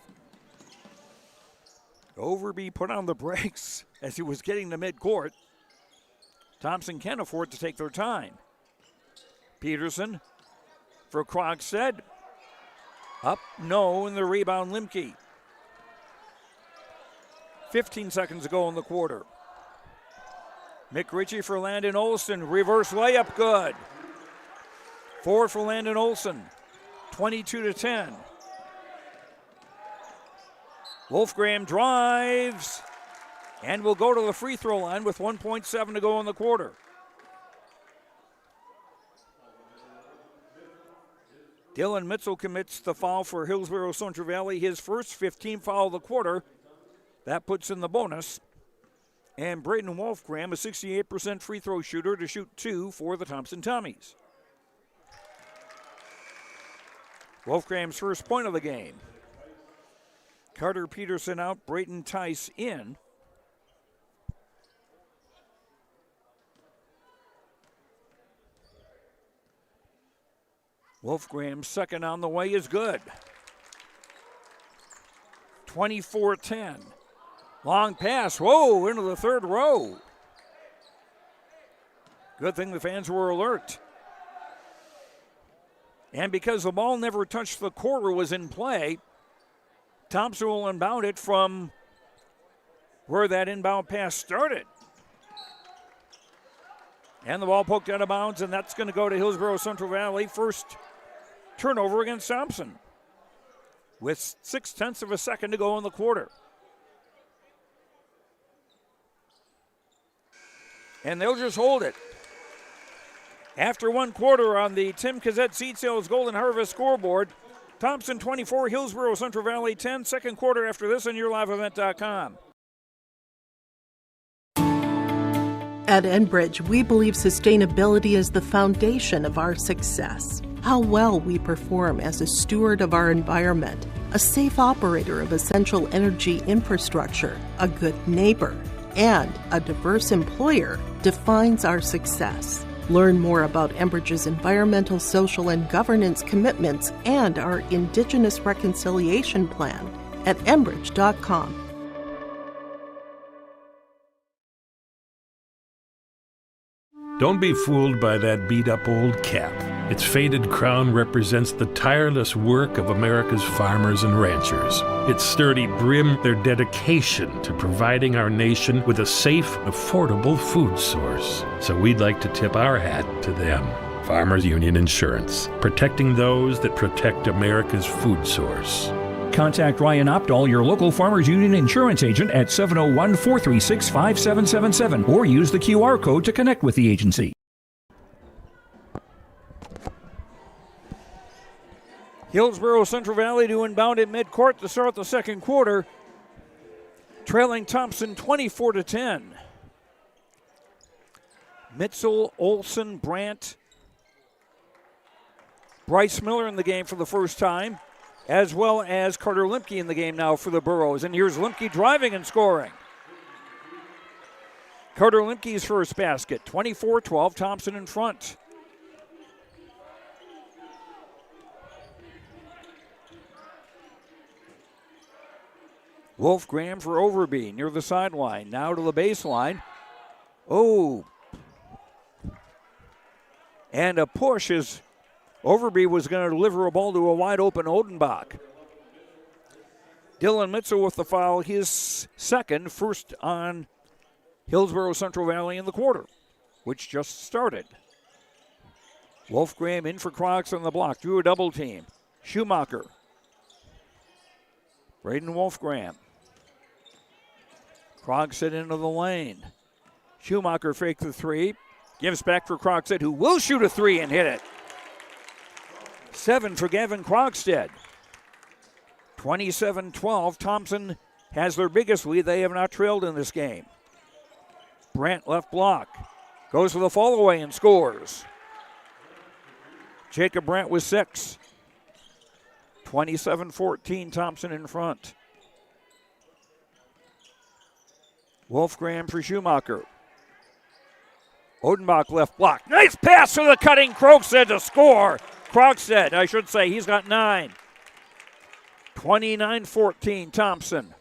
Overby put on the brakes as he was getting to midcourt. Thompson can afford to take their time. Peterson for Krogstad. Up, no, and the rebound Limke. 15 seconds to go in the quarter. Mick Ritchie for Landon Olsen. Reverse layup, good. 4 for Landon Olsen. 22-10. Wolfgram drives and will go to the free throw line with 1.7 to go in the quarter. Dylan Mitchell commits the foul for Hillsboro-Central Valley, his first 15th foul of the quarter. That puts in the bonus. And Braden Wolfgram, a 68% free throw shooter, to shoot 2 for the Thompson Tommies. Wolfgram's first point of the game. Carter Peterson out, Braden Tice in. Wolfgram's second on the way is good. 24-10. Long pass, whoa, into the third row. Good thing the fans were alert. And because the ball never touched the quarter was in play, Thompson will inbound it from where that inbound pass started. And the ball poked out of bounds, and that's going to go to Hillsboro-Central Valley. First turnover against Thompson with 0.6 of a second to go in the quarter. And they'll just hold it. After one quarter on the Tim Kazet Seed Sales Golden Harvest scoreboard, Thompson 24, Hillsboro-Central Valley 10. Second quarter after this on YourLiveEvent.com. At Enbridge, we believe sustainability is the foundation of our success. How well we perform as a steward of our environment, a safe operator of essential energy infrastructure, a good neighbor, and a diverse employer defines our success. Learn more about Enbridge's environmental, social, and governance commitments and our Indigenous Reconciliation Plan at Enbridge.com. Don't be fooled by that beat-up old cap. Its faded crown represents the tireless work of America's farmers and ranchers. Its sturdy brim, their dedication to providing our nation with a safe, affordable food source. So we'd like to tip our hat to them. Farmers Union Insurance, protecting those that protect America's food source. Contact Ryan Opdahl, your local Farmers Union insurance agent, at 701-436-5777 or use the QR code to connect with the agency. Hillsboro-Central Valley to inbound at midcourt to start the second quarter, trailing Thompson 24-10. Mitchell, Olson, Brandt, Bryce Miller in the game for the first time, as well as Carter Limke in the game now for the Burros. And here's Limke driving and scoring. Carter Limke's first basket, 24-12, Thompson in front. Wolfgram for Overby near the sideline, now to the baseline. Oh, and a push as Overby was going to deliver a ball to a wide-open Odenbach. Dylan Mitchell with the foul, his second, first on Hillsboro-Central Valley in the quarter, which just started. Wolfgram in for Crocs on the block, drew a double team. Schumacher. Braden Wolfgram. Krogstead into the lane. Schumacher faked the three. Gives back for Krogstead, who will shoot a three and hit it. 7 for Gavin Krogstead. 27-12. Thompson has their biggest lead. They have not trailed in this game. Brandt left block. Goes for the fall away and scores. Jacob Brandt with 6. 27-14. Thompson in front. Wolfgram for Schumacher. Odenbach left block. Nice pass to the cutting Krogstead to score. Krogstead, I should say, he's got 9. 29-14, Thompson.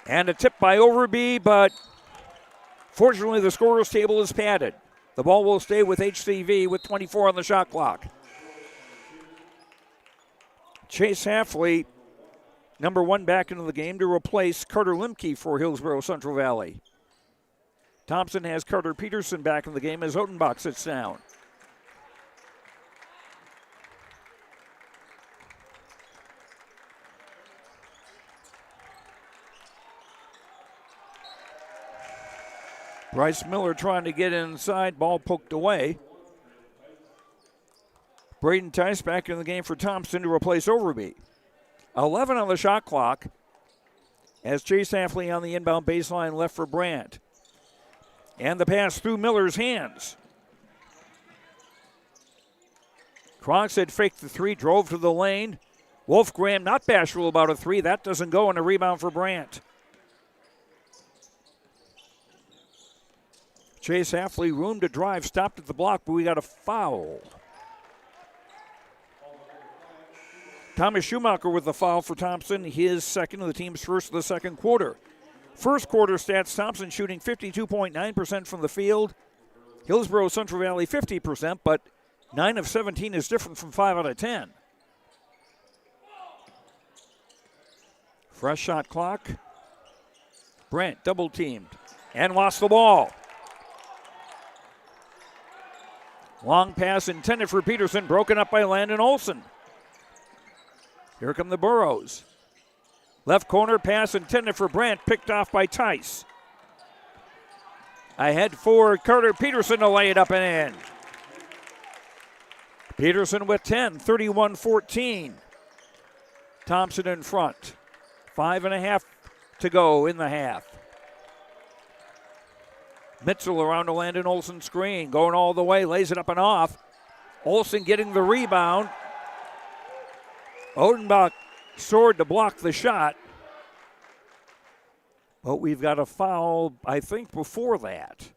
And a tip by Overby, but fortunately the scorer's table is padded. The ball will stay with HCV with 24 on the shot clock. Chase Hafley, number 1, back into the game to replace Carter Limke for Hillsboro-Central Valley. Thompson has Carter Peterson back in the game as Odenbach sits down. Bryce Miller trying to get inside, ball poked away. Braden Tice back in the game for Thompson to replace Overby. 11 on the shot clock as Chase Hafley on the inbound baseline left for Brandt. And the pass through Miller's hands. Krogstead faked the three, drove to the lane. Wolfgram not bashful about a three. That doesn't go, and a rebound for Brandt. Chase Hafley, room to drive, stopped at the block, but we got a foul. Thomas Schumacher with the foul for Thompson, his second of the team's first of the second quarter. First quarter stats, Thompson shooting 52.9% from the field. Hillsboro-Central Valley 50%, but 9 of 17 is different from 5 out of 10. Fresh shot clock. Brandt double teamed and lost the ball. Long pass intended for Peterson, broken up by Landon Olson. Here come the Burros. Left corner pass intended for Brandt, picked off by Tice. Ahead for Carter Peterson to lay it up and in. Peterson with 10, 31-14. Thompson in front. 5.5 to go in the half. Mitchell around to Landon Olson screen, going all the way, lays it up and off. Olson getting the rebound. Odenbach soared to block the shot. But we've got a foul, I think, before that.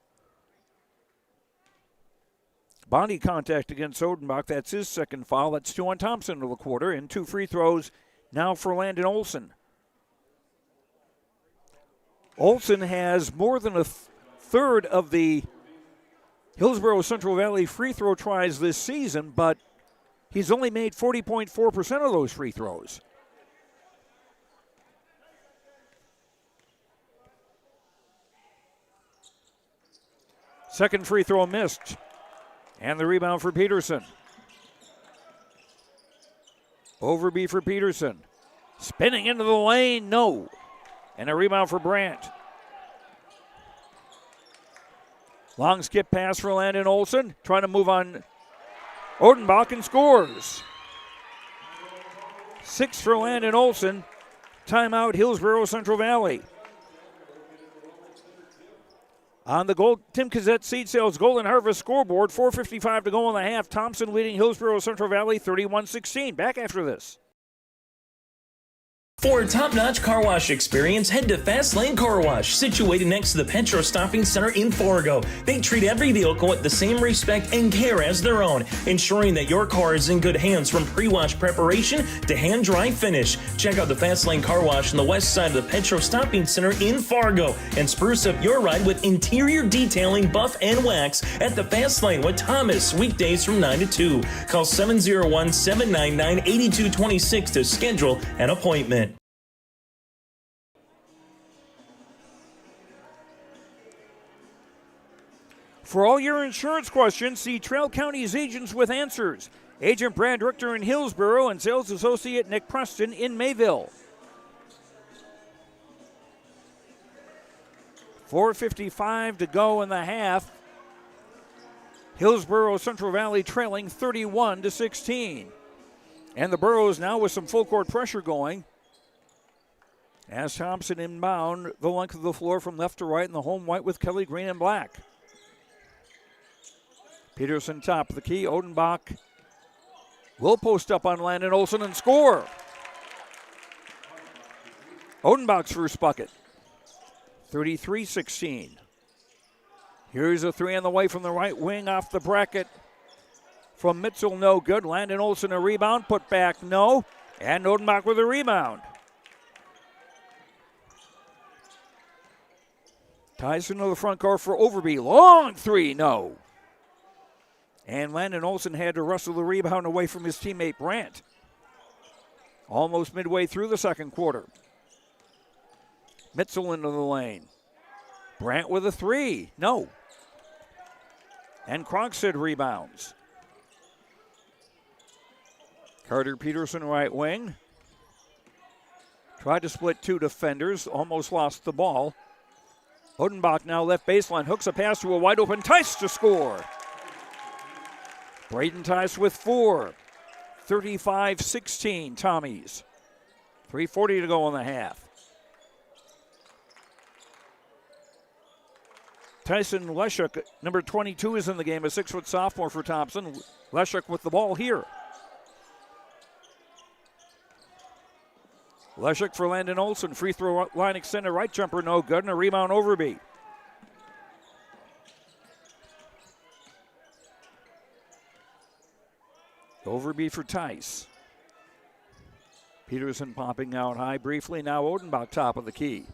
Body contact against Odenbach. That's his second foul. That's 2 on Thompson in the quarter, and 2 free throws now for Landon Olson. Olson has more than a third of the Hillsboro-Central Valley free throw tries this season, but he's only made 40.4% of those free throws. Second free throw missed. And the rebound for Peterson. Overby for Peterson. Spinning into the lane, no. And a rebound for Brandt. Long skip pass for Landon Olson. Trying to move on Odenbach and scores. 6 for Landon Olson. Timeout, Hillsboro-Central Valley. On the Tim Kazette Seed Sales Golden Harvest scoreboard, 4:55 to go in the half. Thompson leading Hillsboro-Central Valley 31-16. Back after this. For a top-notch car wash experience, head to Fast Lane Car Wash, situated next to the Petro Stopping Center in Fargo. They treat every vehicle with the same respect and care as their own, ensuring that your car is in good hands from pre-wash preparation to hand-dry finish. Check out the Fast Lane Car Wash on the west side of the Petro Stopping Center in Fargo and spruce up your ride with interior detailing, buff, and wax at the Fast Lane with Thomas, weekdays from 9 to 2. Call 701-799-8226 to schedule an appointment. For all your insurance questions, see Trail County's agents with answers. Agent Brad Richter in Hillsboro and sales associate Nick Preston in Mayville. 4:55 to go in the half. Hillsboro-Central Valley trailing 31-16. And the Burros now with some full court pressure going. As Thompson inbound the length of the floor from left to right in the home white with Kelly green and black. Peterson top of the key. Odenbach will post up on Landon Olson and score. Odenbach's first bucket. 33-16. Here's a three on the way from the right wing off the bracket. From Mitchell, no good. Landon Olson a rebound. Put back, no. And Odenbach with a rebound. Tyson to the front court for Overby. Long three, no. And Landon Olson had to wrestle the rebound away from his teammate Brandt. Almost midway through the second quarter. Mitchell into the lane. Brandt with a three. No. And Krogstad rebounds. Carter Peterson right wing. Tried to split two defenders. Almost lost the ball. Odenbach now left baseline. Hooks a pass to a wide open Tice to score. Braden Tice with 4. 35-16 Tommies. 3:40 to go in the half. Tyson Leshuk, number 22, is in the game, a 6-foot sophomore for Thompson. Leshuk with the ball here. Leshuk for Landon Olson. Free throw line extended right jumper, no good, and a rebound Overby. Overby for Tice. Peterson popping out high briefly. Now Odenbach top of the key.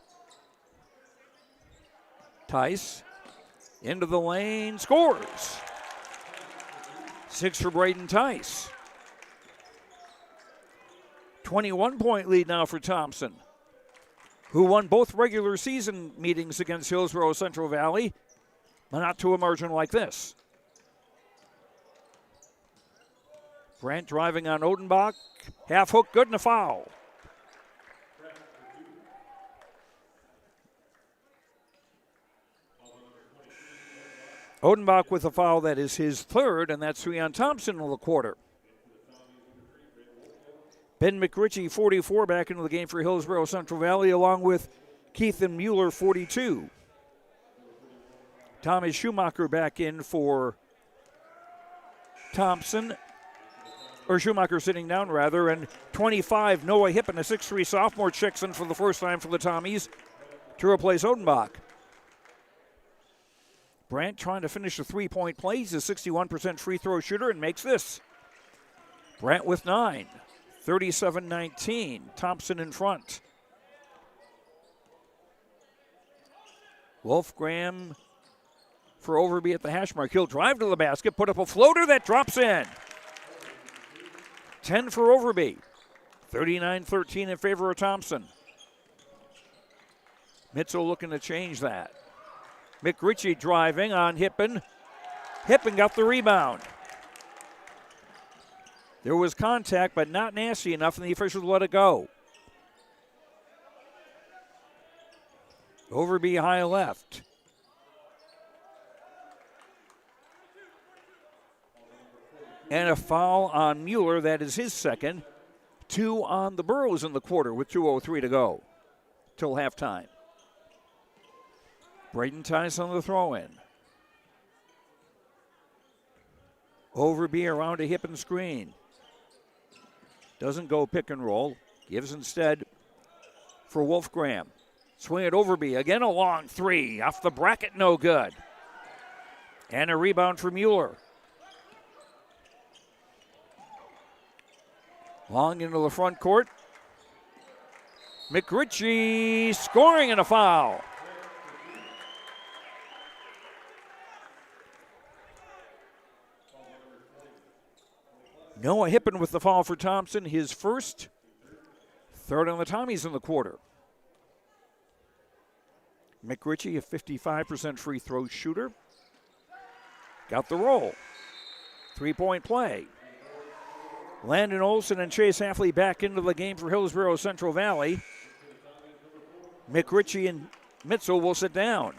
Tice into the lane, scores. 6 for Braden Tice. 21-point lead now for Thompson, who won both regular season meetings against Hillsboro-Central Valley, but not to a margin like this. Brandt driving on Odenbach. Half hook, good, and a foul. Odenbach with a foul that is his third, and that's 3 on Thompson in the quarter. Ben McRitchie, 44, back into the game for Hillsboro-Central Valley, along with Keithan Mueller, 42. Thomas Schumacher back in for Thompson. Or Schumacher sitting down, rather. And 25, Noah Hippen, a 6'3 sophomore, checks in for the first time for the Tommies to replace Odenbach. Brandt trying to finish a three-point play. He's a 61% free throw shooter and makes this. Brandt with 9. 37-19. Thompson in front. Wolfgram for Overby at the hash mark. He'll drive to the basket, put up a floater that drops in. 10 for Overby. 39-13 in favor of Thompson. Mitchell looking to change that. McRitchie driving on Hippen. Hippen got the rebound. There was contact, but not nasty enough, and the officials let it go. Overby high left. And a foul on Mueller. That is his second. 2 on the Burros in the quarter with 2:03 to go till halftime. Braden Tice on the throw-in. Overby around a hip and screen. Doesn't go pick and roll. Gives instead for Wolfgram. Swing it Overby. Again a long three. Off the bracket, no good. And a rebound for Mueller. Long into the front court. McRitchie scoring and a foul. Noah Hippen with the foul for Thompson, his first. Third on the Tommies in the quarter. McRitchie, a 55% free throw shooter. Got the roll. 3-point play. Landon Olson and Chase Hafley back into the game for Hillsboro-Central Valley. McRitchie and Mitzel will sit down.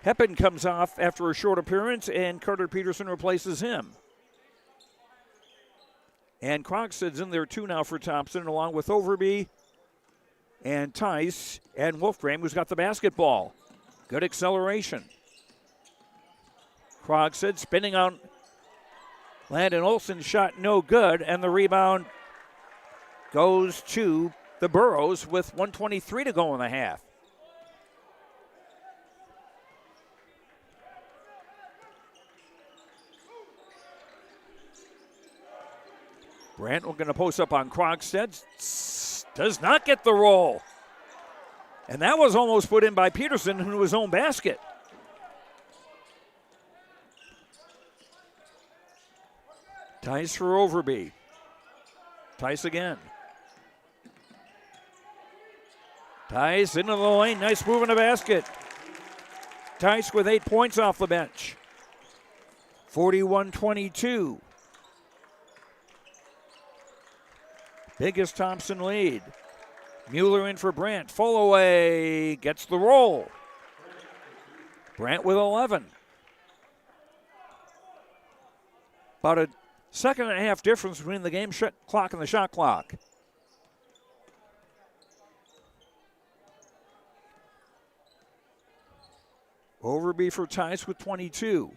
Heppen comes off after a short appearance, and Carter Peterson replaces him. And Krogstad's in there too now for Thompson, along with Overby and Tice and Wolfgram, who's got the basketball. Good acceleration. Krogstad spinning on Landon Olson, shot no good, and the rebound goes to the Burros with 1:23 to go in the half. Brandt going to post up on Krogstad. Does not get the roll. And that was almost put in by Peterson into his own basket. Tice for Overby. Tice again. Tice into the lane. Nice move in the basket. Tice with 8 points off the bench. 41-22. Biggest Thompson lead. Mueller in for Brandt. Fullaway gets the roll. Brandt with 11. About a second and a half difference between the game clock and the shot clock. Overby for Tice with 22.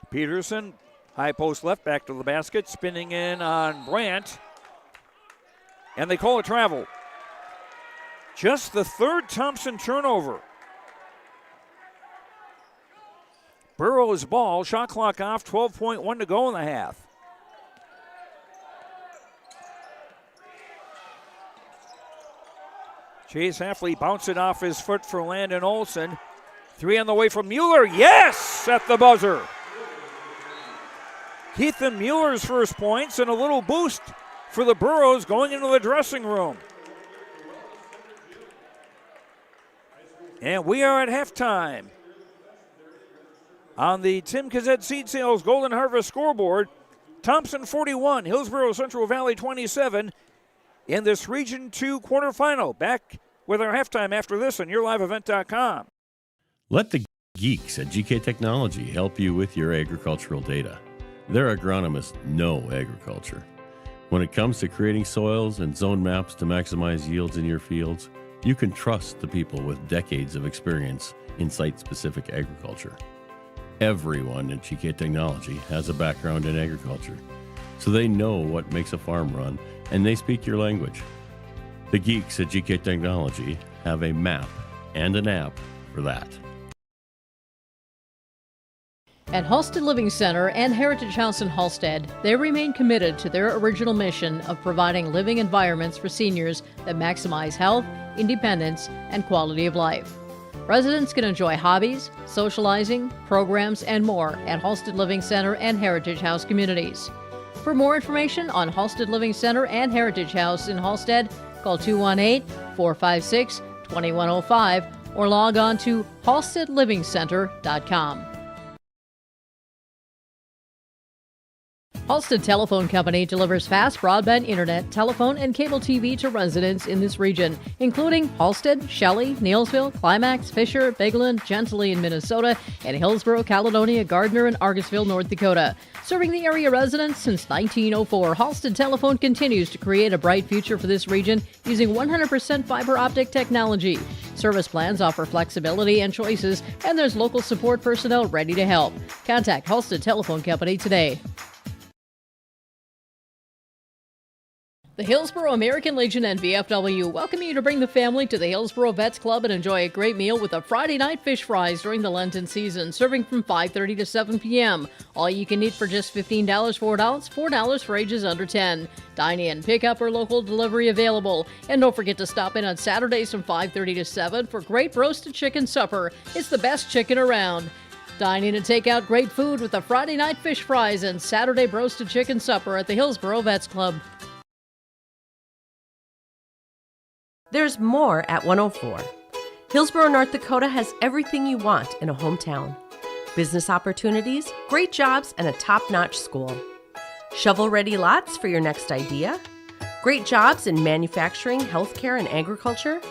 Peterson, high post left, back to the basket, spinning in on Brandt. And they call it travel. Just the third Thompson turnover. Burrows ball, shot clock off, 12.1 to go in the half. Chase Hafley bounced it off his foot for Landon Olson. 3 on the way from Mueller, yes, at the buzzer. Keithan Mueller's first points and a little boost for the Burros going into the dressing room. And we are at halftime. On the Tim Kazet Seed Sales Golden Harvest scoreboard, Thompson 41, Hillsboro-Central Valley 27 in this Region 2 quarterfinal. Back with our halftime after this on YourLiveEvent.com. Let the geeks at GK Technology help you with your agricultural data. Their agronomists know agriculture. When it comes to creating soils and zone maps to maximize yields in your fields, you can trust the people with decades of experience in site-specific agriculture. Everyone at GK Technology has a background in agriculture, so they know what makes a farm run, and they speak your language. The geeks at GK Technology have a map and an app for that. At Halstead Living Center and Heritage House in Halstead, they remain committed to their original mission of providing living environments for seniors that maximize health, independence, and quality of life. Residents can enjoy hobbies, socializing, programs, and more at Halstead Living Center and Heritage House communities. For more information on Halstead Living Center and Heritage House in Halstead, call 218-456-2105 or log on to halsteadlivingcenter.com. Halstead Telephone Company delivers fast broadband internet, telephone, and cable TV to residents in this region, including Halstead, Shelley, Neelsville, Climax, Fisher, Bigland, Gentilly in Minnesota, and Hillsboro, Caledonia, Gardner, and Argosville, North Dakota. Serving the area residents since 1904, Halstead Telephone continues to create a bright future for this region using 100% fiber optic technology. Service plans offer flexibility and choices, and there's local support personnel ready to help. Contact Halstead Telephone Company today. The Hillsboro American Legion and VFW welcome you to bring the family to the Hillsboro Vets Club and enjoy a great meal with a Friday night fish fries during the Lenten season, serving from 5:30 to 7 p.m. All you can eat for just $15 for adults, $4 for ages under 10. Dine in, pick up, or local delivery available. And don't forget to stop in on Saturdays from 5:30 to 7 for great roasted chicken supper. It's the best chicken around. Dine in and take out great food with the Friday night fish fries and Saturday roasted chicken supper at the Hillsboro Vets Club. There's more at 104. Hillsboro, North Dakota has everything you want in a hometown. Business opportunities, great jobs, and a top-notch school. Shovel-ready lots for your next idea. Great jobs in manufacturing, healthcare, and agriculture.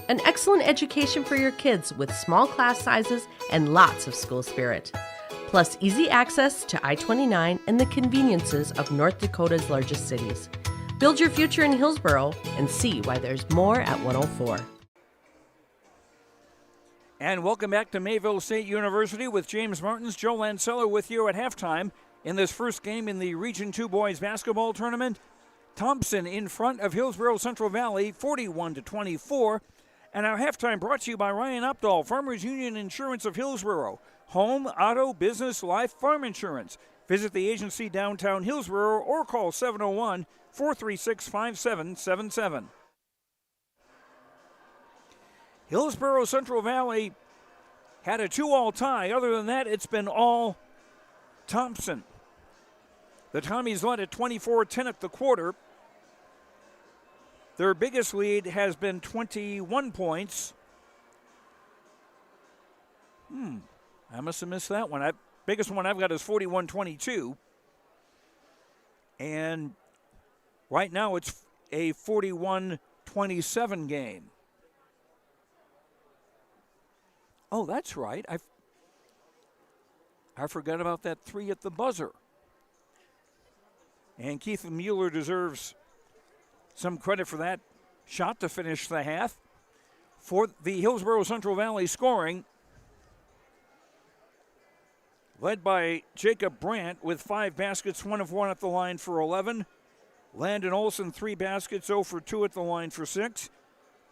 An excellent education for your kids with small class sizes and lots of school spirit. Plus easy access to I-29 and the conveniences of North Dakota's largest cities. Build your future in Hillsboro and see why there's more at 104. And welcome back to Mayville State University with James Martins, Joe Lanceller with you at halftime in this first game in the Region 2 Boys Basketball Tournament. Thompson in front of Hillsboro-Central Valley, 41-24. And our halftime brought to you by Ryan Updahl, Farmers Union Insurance of Hillsboro. Home, auto, business, life, farm insurance. Visit the agency downtown Hillsboro or call 701-436-5777. Hillsboro-Central Valley had a 2-all tie. Other than that, it's been all Thompson. The Tommies led at 24-10 at the quarter. Their biggest lead has been 21 points. I must have missed that one. Biggest one I've got is 41-22. And right now it's a 41-27 game. Oh, that's right. I forgot about that 3 at the buzzer. And Keith Mueller deserves some credit for that shot to finish the half. For the Hillsboro-Central Valley scoring, led by Jacob Brandt with 5 baskets, 1 of 1 at the line for 11. Landon Olson, 3 baskets, 0 for 2 at the line for 6.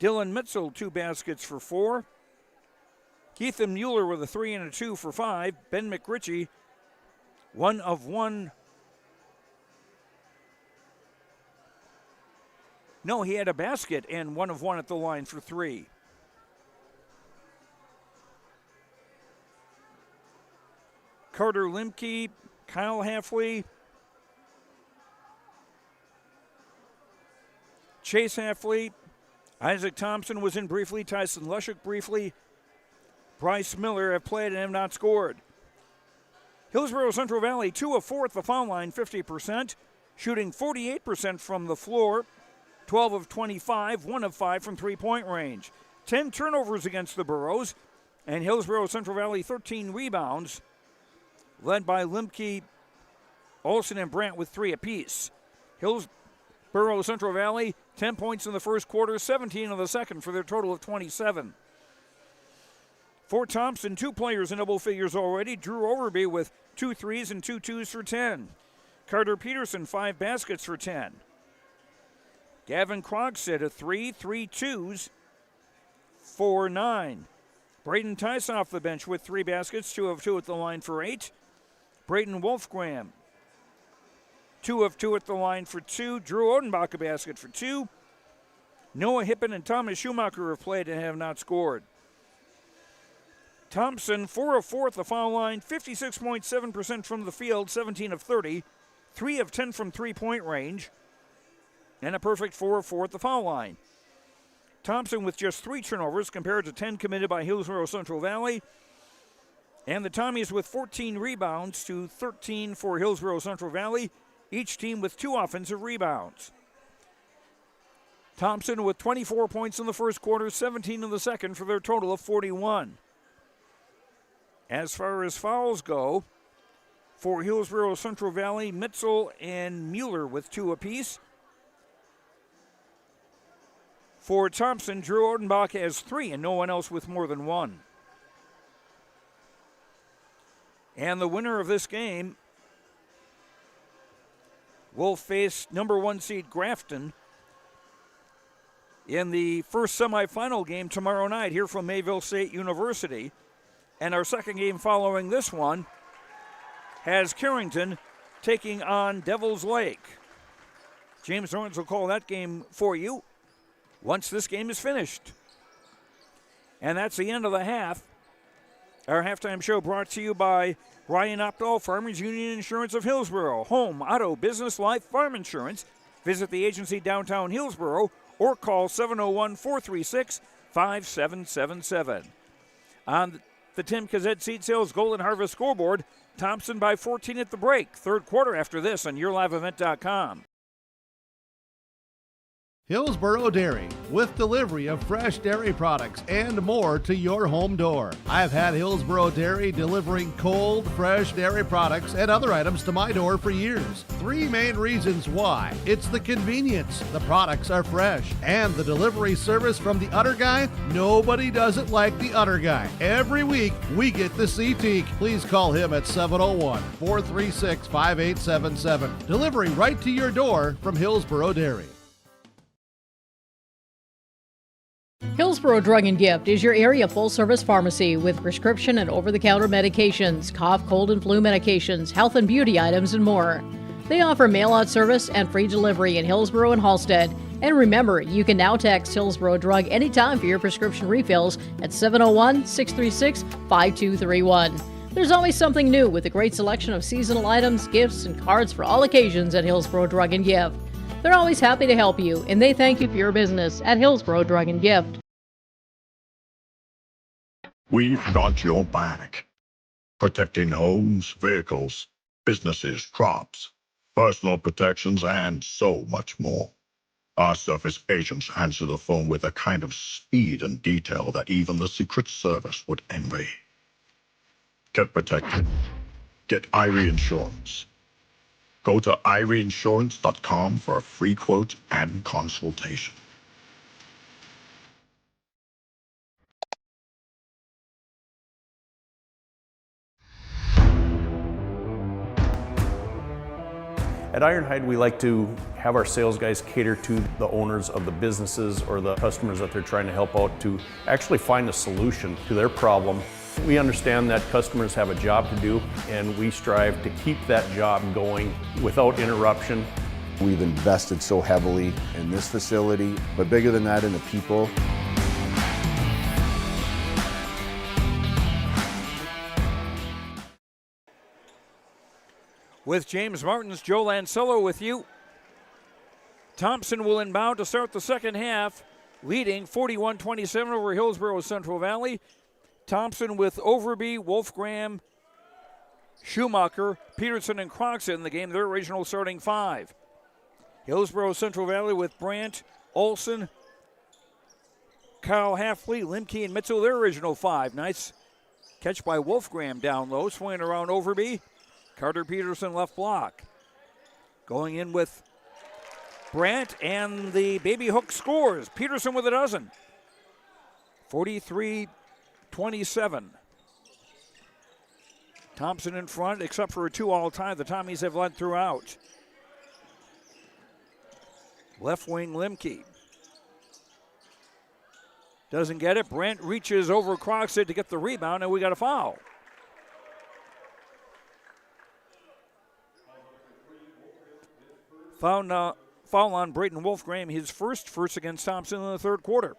Dylan Mitzel, 2 baskets for 4. Keith Mueller with a 3 and a 2 for 5. Ben McRitchie, 1 of 1. No, he had a basket and 1 of 1 at the line for 3. Carter Limke, Kyle Halfley, Chase Halfley, Isaac Thompson was in briefly, Tyson Lushik briefly, Bryce Miller have played and have not scored. Hillsboro-Central Valley, 2 of 4 at the foul line, 50%, shooting 48% from the floor, 12 of 25, 1 of 5 from three-point range. 10 turnovers against the Burros, and Hillsboro-Central Valley 13 rebounds, led by Limke, Olsen, and Brandt with 3 apiece. Hillsboro-Central Valley, 10 points in the first quarter, 17 in the second for their total of 27. For Thompson, 2 players in double figures already. Drew Overby with 2 threes and 2 twos for 10. Carter Peterson, 5 baskets for 10. Gavin Krogstad, a 3, 3 twos for 9. Braden Tice off the bench with 3 baskets, 2 of 2 at the line for 8. Braden Wolfgram, 2 of 2 at the line for 2. Drew Odenbach a basket for 2. Noah Hippen and Thomas Schumacher have played and have not scored. Thompson, 4 of 4 at the foul line, 56.7% from the field, 17 of 30, 3 of 10 from three-point range, and a perfect 4 of 4 at the foul line. Thompson with just 3 turnovers compared to 10 committed by Hillsboro-Central Valley. And the Tommies with 14 rebounds to 13 for Hillsboro-Central Valley each team with 2 offensive rebounds. Thompson with 24 points in the first quarter, 17 in the second for their total of 41. As far as fouls go, for Hillsboro-Central Valley, Mitzel and Mueller with 2 apiece. For Thompson, Drew Odenbach has 3 and no one else with more than 1. And the winner of this game will face number 1 seed Grafton in the first semifinal game tomorrow night here from Mayville State University. And our second game following this one has Carrington taking on Devils Lake. James Lawrence will call that game for you once this game is finished. And that's the end of the half. Our halftime show brought to you by Ryan Opdahl, Farmers Union Insurance of Hillsboro. Home, auto, business, life, farm insurance. Visit the agency downtown Hillsboro or call 701-436-5777. On the Tim Kazet Seed Sales Golden Harvest scoreboard, Thompson by 14 at the break. Third quarter after this on YourLiveEvent.com. Hillsboro Dairy, with delivery of fresh dairy products and more to your home door. I've had Hillsboro Dairy delivering cold, fresh dairy products and other items to my door for years. 3 main reasons why. It's the convenience, the products are fresh, and the delivery service from the Udder Guy. Nobody does it like the Udder Guy. Every week, we get to see Teak. Please call him at 701-436-5877. Delivery right to your door from Hillsboro Dairy. Hillsboro Drug and Gift is your area full-service pharmacy with prescription and over-the-counter medications, cough, cold, and flu medications, health and beauty items, and more. They offer mail-out service and free delivery in Hillsboro and Halstead. And remember, you can now text Hillsboro Drug anytime for your prescription refills at 701-636-5231. There's always something new with a great selection of seasonal items, gifts, and cards for all occasions at Hillsboro Drug and Gift. They're always happy to help you, and they thank you for your business at Hillsboro Drug and Gift. We've got your back. Protecting homes, vehicles, businesses, crops, personal protections, and so much more. Our surface agents answer the phone with a kind of speed and detail that even the Secret Service would envy. Get protected. Get Irie Insurance. Go to IrieInsurance.com for a free quote and consultation. At Ironhide, we like to have our sales guys cater to the owners of the businesses or the customers that they're trying to help out to actually find a solution to their problem. We understand that customers have a job to do, and we strive to keep that job going without interruption. We've invested so heavily in this facility, but bigger than that, in the people. With James Martins, Joe Lancello with you. Thompson will inbound to start the second half, leading 41-27 over Hillsboro-Central Valley. Thompson with Overby, Wolfgram, Schumacher, Peterson, and Croxton in the game, their original starting 5. Hillsboro-Central Valley with Brandt, Olson, Kyle Halfley, Limke, and Mitchell, their original 5. Nice catch by Wolfgram down low, swinging around Overby. Carter Peterson left block. Going in with Brandt, and the baby hook scores. Peterson with a dozen. 43-27. Thompson in front, except for a 2 all time. The Tommies have led throughout. Left wing Limke. Doesn't get it. Brandt reaches over Croxton to get the rebound, and we got a foul. Foul on Brayton Wolfgram, his first against Thompson in the third quarter.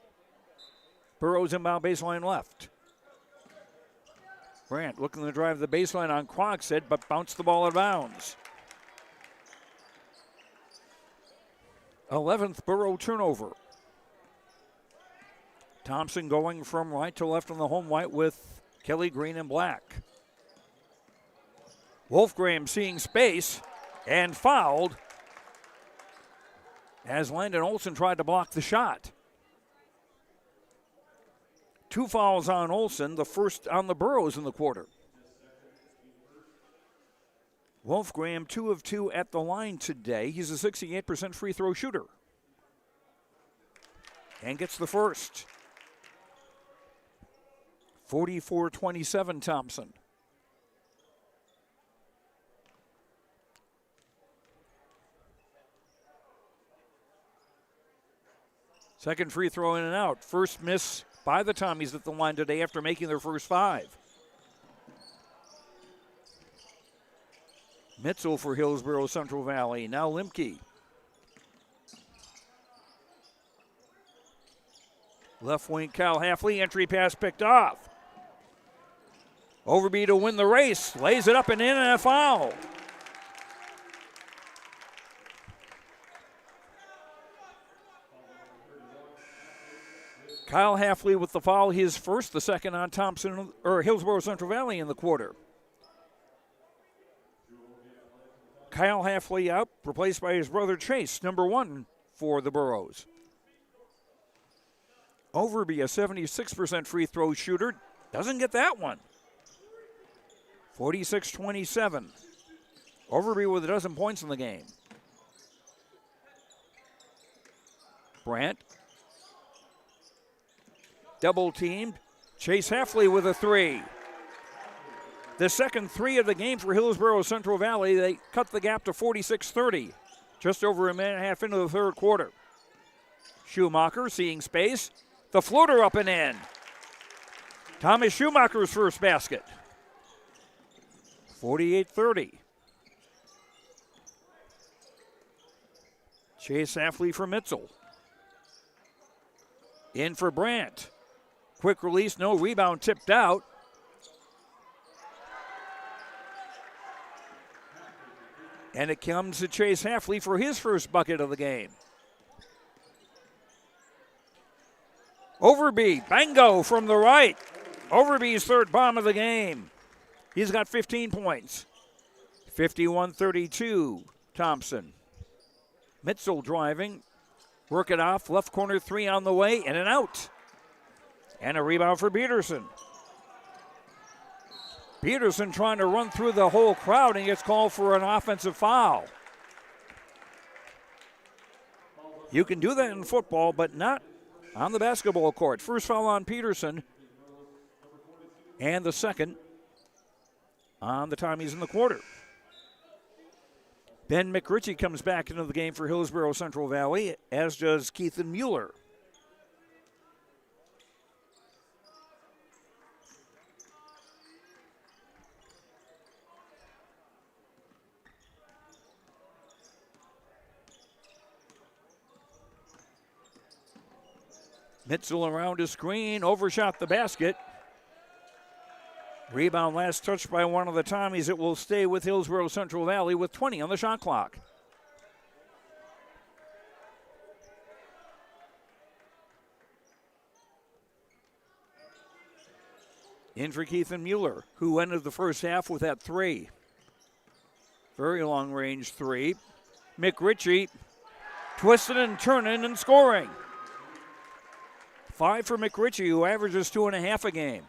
Burrows inbound baseline left. Brandt looking to drive the baseline on Croxton, but bounced the ball out of bounds. 11th Burrow turnover. Thompson going from right to left on the home white with Kelly green and black. Wolfgram seeing space, and fouled as Landon Olson tried to block the shot. 2 fouls on Olson, the first on the Burros in the quarter. Wolfgram 2 of 2 at the line today. He's a 68% free throw shooter. And gets the first. 44-27 Thompson. Second free throw in and out. First miss by the Tommies at the line today after making their first 5. Mitzel for Hillsboro-Central Valley. Now Limke. Left wing Kyle Halfley. Entry pass picked off. Overby to win the race. Lays it up and in, and a foul. Kyle Halfley with the foul, his first, the second on Thompson or Hillsboro-Central Valley in the quarter. Kyle Halfley out, replaced by his brother Chase, number 1 for the Burros. Overby, a 76% free throw shooter, doesn't get that one. 46-27. Overby with a dozen points in the game. Brandt. Double teamed. Chase Halfley with a 3. The second 3 of the game for Hillsboro-Central Valley. They cut the gap to 46-30. Just over a minute and a half into the third quarter. Schumacher seeing space. The floater up and in. Thomas Schumacher's first basket. 48-30. Chase Halfley for Mitzel. In for Brandt. Quick release, no rebound, tipped out. And it comes to Chase Halfley for his first bucket of the game. Overby, bango from the right. Overby's third bomb of the game. He's got 15 points. 51-32, Thompson. Mitzel driving. Work it off, left corner 3 on the way, and an out. And a rebound for Peterson. Peterson trying to run through the whole crowd and gets called for an offensive foul. You can do that in football, but not on the basketball court. First foul on Peterson, and the second on the Tommies in the quarter. Ben McRitchie comes back into the game for Hillsboro-Central Valley, as does Keithan Mueller. Mitzel around his screen, overshot the basket. Rebound last touched by one of the Tommies. It will stay with Hillsboro-Central Valley with 20 on the shot clock. In for Keithan Mueller, who ended the first half with that 3. Very long range 3. McRitchie twisting and turning and scoring. 5 for McRitchie, who averages 2.5 a game.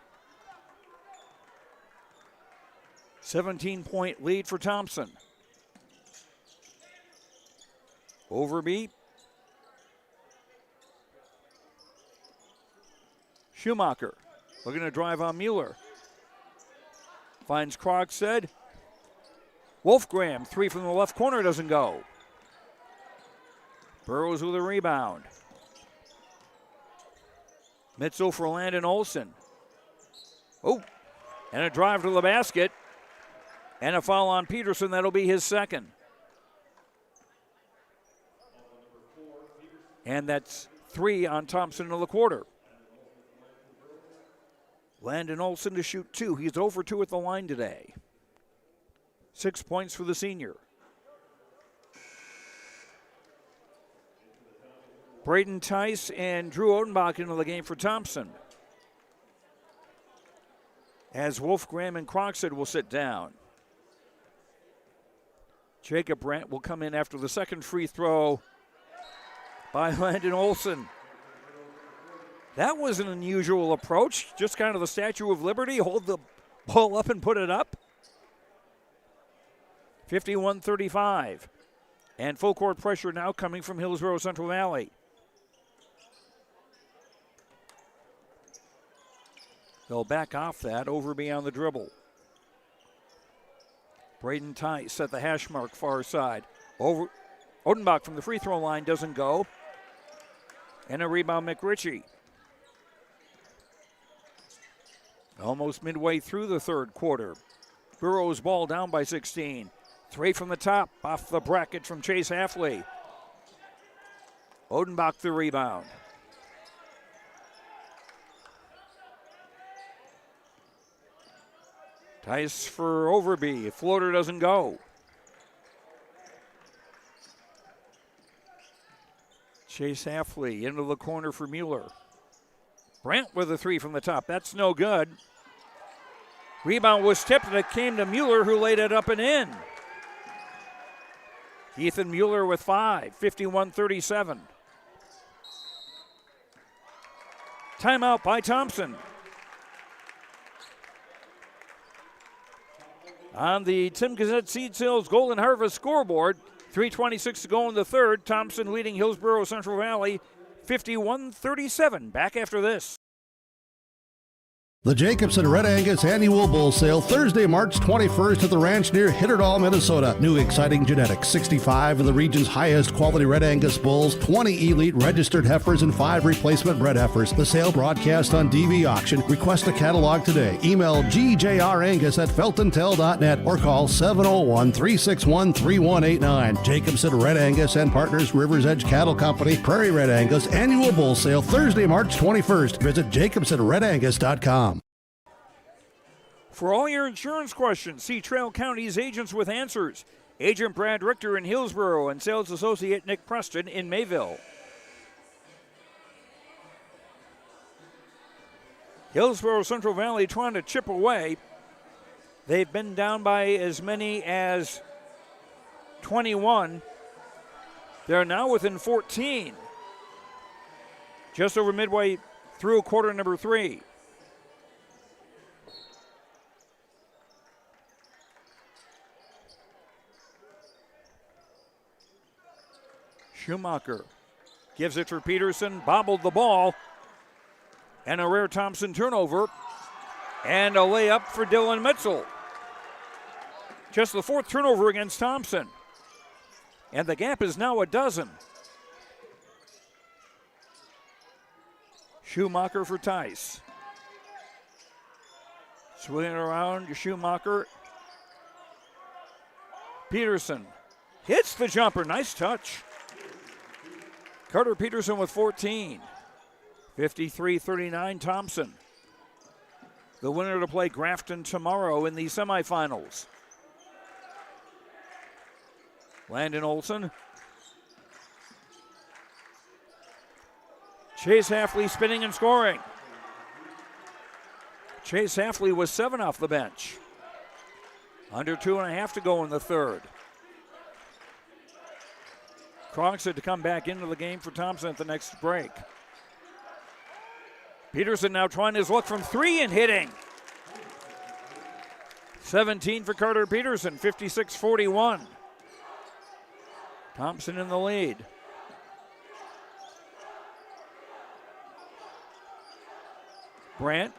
17-point lead for Thompson. Overby. Schumacher looking to drive on Mueller. Finds Krogstad. Wolfgram, 3 from the left corner, doesn't go. Burrows with a rebound. Mitzel for Landon Olson. Oh, and a drive to the basket. And a foul on Peterson. That'll be his second. And that's 3 on Thompson in the quarter. Landon Olson to shoot 2. He's over 2 at the line today. 6 points for the senior. Braden Tice and Drew Odenbach into the game for Thompson. As Wolfgram and Croxton will sit down. Jacob Brandt will come in after the second free throw by Landon Olson. That was an unusual approach, just kind of the Statue of Liberty, hold the ball up and put it up. 51-35. And full court pressure now coming from Hillsboro-Central Valley. They'll back off that, Overby on the dribble. Braden Tice at the hash mark, far side. Odenbach from the free throw line doesn't go. And a rebound, McRitchie. Almost midway through the third quarter. Burrows ball down by 16. 3 from the top, off the bracket from Chase Halfley. Odenbach the rebound. Tice for Overby. Floater doesn't go. Chase Halfley into the corner for Mueller. Brandt with a 3 from the top. That's no good. Rebound was tipped and it came to Mueller, who laid it up and in. Ethan Mueller with 5, 51-37. Timeout by Thompson. On the Tim Gazette Seed Sales Golden Harvest scoreboard, 3:26 to go in the third. Thompson leading Hillsboro-Central Valley 51-37. Back after this. The Jacobson Red Angus Annual Bull Sale, Thursday, March 21st at the ranch near Hitterdall, Minnesota. New exciting genetics, 65 of the region's highest quality Red Angus bulls, 20 elite registered heifers, and 5 replacement bred heifers. The sale broadcast on DV Auction. Request a catalog today. Email gjrangus@feltontel.net or call 701-361-3189. Jacobson Red Angus and Partners, Rivers Edge Cattle Company, Prairie Red Angus Annual Bull Sale, Thursday, March 21st. Visit jacobsonredangus.com. For all your insurance questions, see Trail County's agents with answers. Agent Brad Richter in Hillsboro and sales associate Nick Preston in Mayville. Hillsboro-Central Valley trying to chip away. They've been down by as many as 21. They're now within 14. Just over midway through quarter number 3. Schumacher gives it for Peterson, bobbled the ball, and a rare Thompson turnover, and a layup for Dylan Mitchell. Just the 4th turnover against Thompson, and the gap is now a dozen. Schumacher for Tice. Swinging around to Schumacher. Peterson hits the jumper, nice touch. Carter Peterson with 14. 53-39 Thompson. The winner to play Grafton tomorrow in the semifinals. Landon Olson. Chase Halfley spinning and scoring. Chase Halfley was 7 off the bench. Under 2.5 to go in the third. Crocs had to come back into the game for Thompson at the next break. Peterson now trying his luck from 3 and hitting. 17 for Carter Peterson, 56-41. Thompson in the lead. Brandt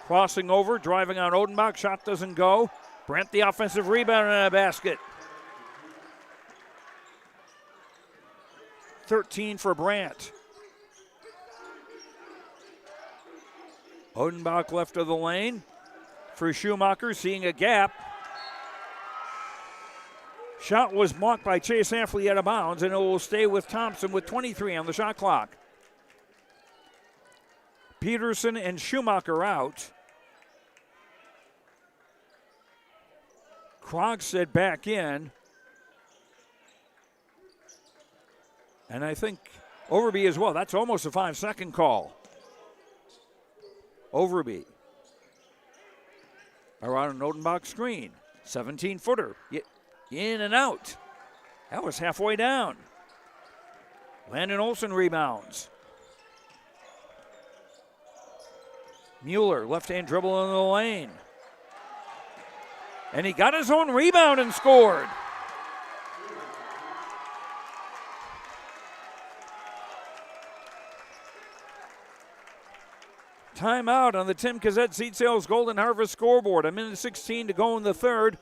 crossing over, driving on Odenbach, shot doesn't go. Brandt the offensive rebound and a basket. 13 for Brandt. Odenbach left of the lane for Schumacher, seeing a gap. Shot was blocked by Chase Halfley out of bounds, and it will stay with Thompson with 23 on the shot clock. Peterson and Schumacher out. Krogstad back in. And I think Overby as well. That's almost a 5-second call. Overby. Around an Odenbach screen. 17-footer. In and out. That was halfway down. Landon Olson rebounds. Mueller, left-hand dribble in the lane. And he got his own rebound and scored. Timeout on the Tim Kazette Seed Sales Golden Harvest scoreboard. A minute 16 to go in the third.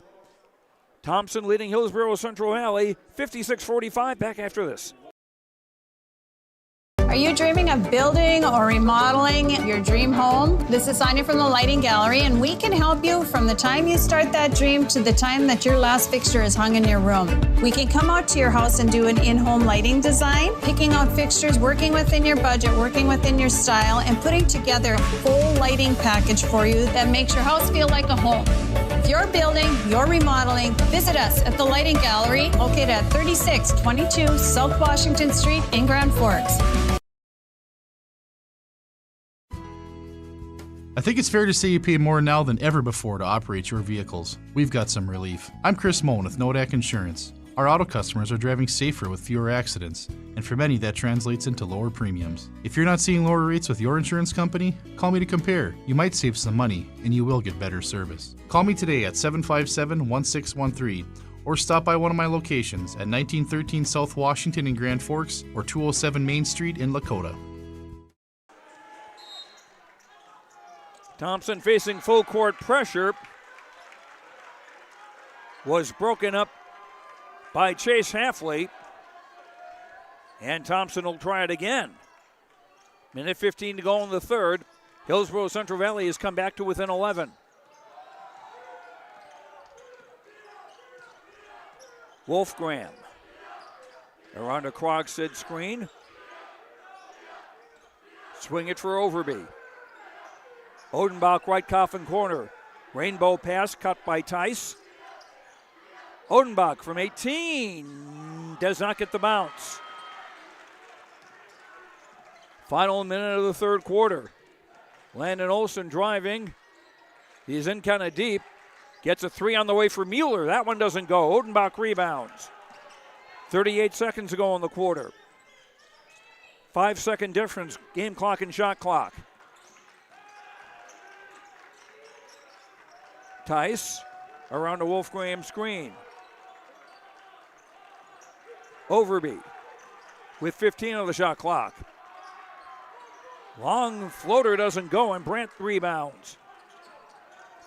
Thompson leading Hillsboro-Central Valley 56-45. Back after this. Are you dreaming of building or remodeling your dream home? This is Sonia from the Lighting Gallery, and we can help you from the time you start that dream to the time that your last fixture is hung in your room. We can come out to your house and do an in-home lighting design, picking out fixtures, working within your budget, working within your style, and putting together a full lighting package for you that makes your house feel like a home. If you're building, you're remodeling, visit us at the Lighting Gallery, located at 3622 South Washington Street in Grand Forks. I think it's fair to say you pay more now than ever before to operate your vehicles. We've got some relief. I'm Chris Moen with Nodak Insurance. Our auto customers are driving safer with fewer accidents, and for many that translates into lower premiums. If you're not seeing lower rates with your insurance company, call me to compare. You might save some money, and you will get better service. Call me today at 757-1613, or stop by one of my locations at 1913 South Washington in Grand Forks or 207 Main Street in Lakota. Thompson facing full court pressure. Was broken up by Chase Halfley. And Thompson will try it again. Minute 15 to go in the third. Hillsboro-Central Valley has come back to within 11. Wolfgram. Around a Krogstad screen. Swing it for Overby. Odenbach right coffin corner. Rainbow pass cut by Tice. Odenbach from 18 does not get the bounce. Final minute of the third quarter. Landon Olson driving. He's in kind of deep. Gets a three on the way for Mueller. That one doesn't go. Odenbach rebounds. 38 seconds to go in the quarter. 5-second difference, game clock and shot clock. Tice around a Wolfgram screen. Overby with 15 on the shot clock. Long floater doesn't go, and Brandt rebounds.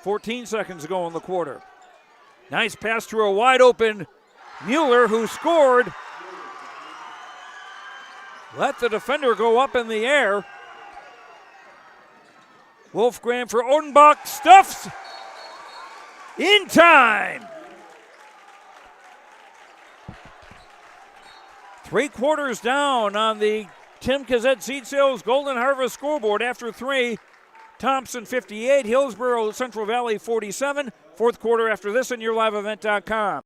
14 seconds to go in the quarter. Nice pass to a wide open Mueller, who scored. Let the defender go up in the air. Wolfgram for Odenbach, stuffs in time. 3 quarters down on the Tim Kazette Seed Sales Golden Harvest scoreboard after 3. Thompson 58, Hillsboro-Central Valley 47. Fourth quarter after this on YourLiveEvent.com.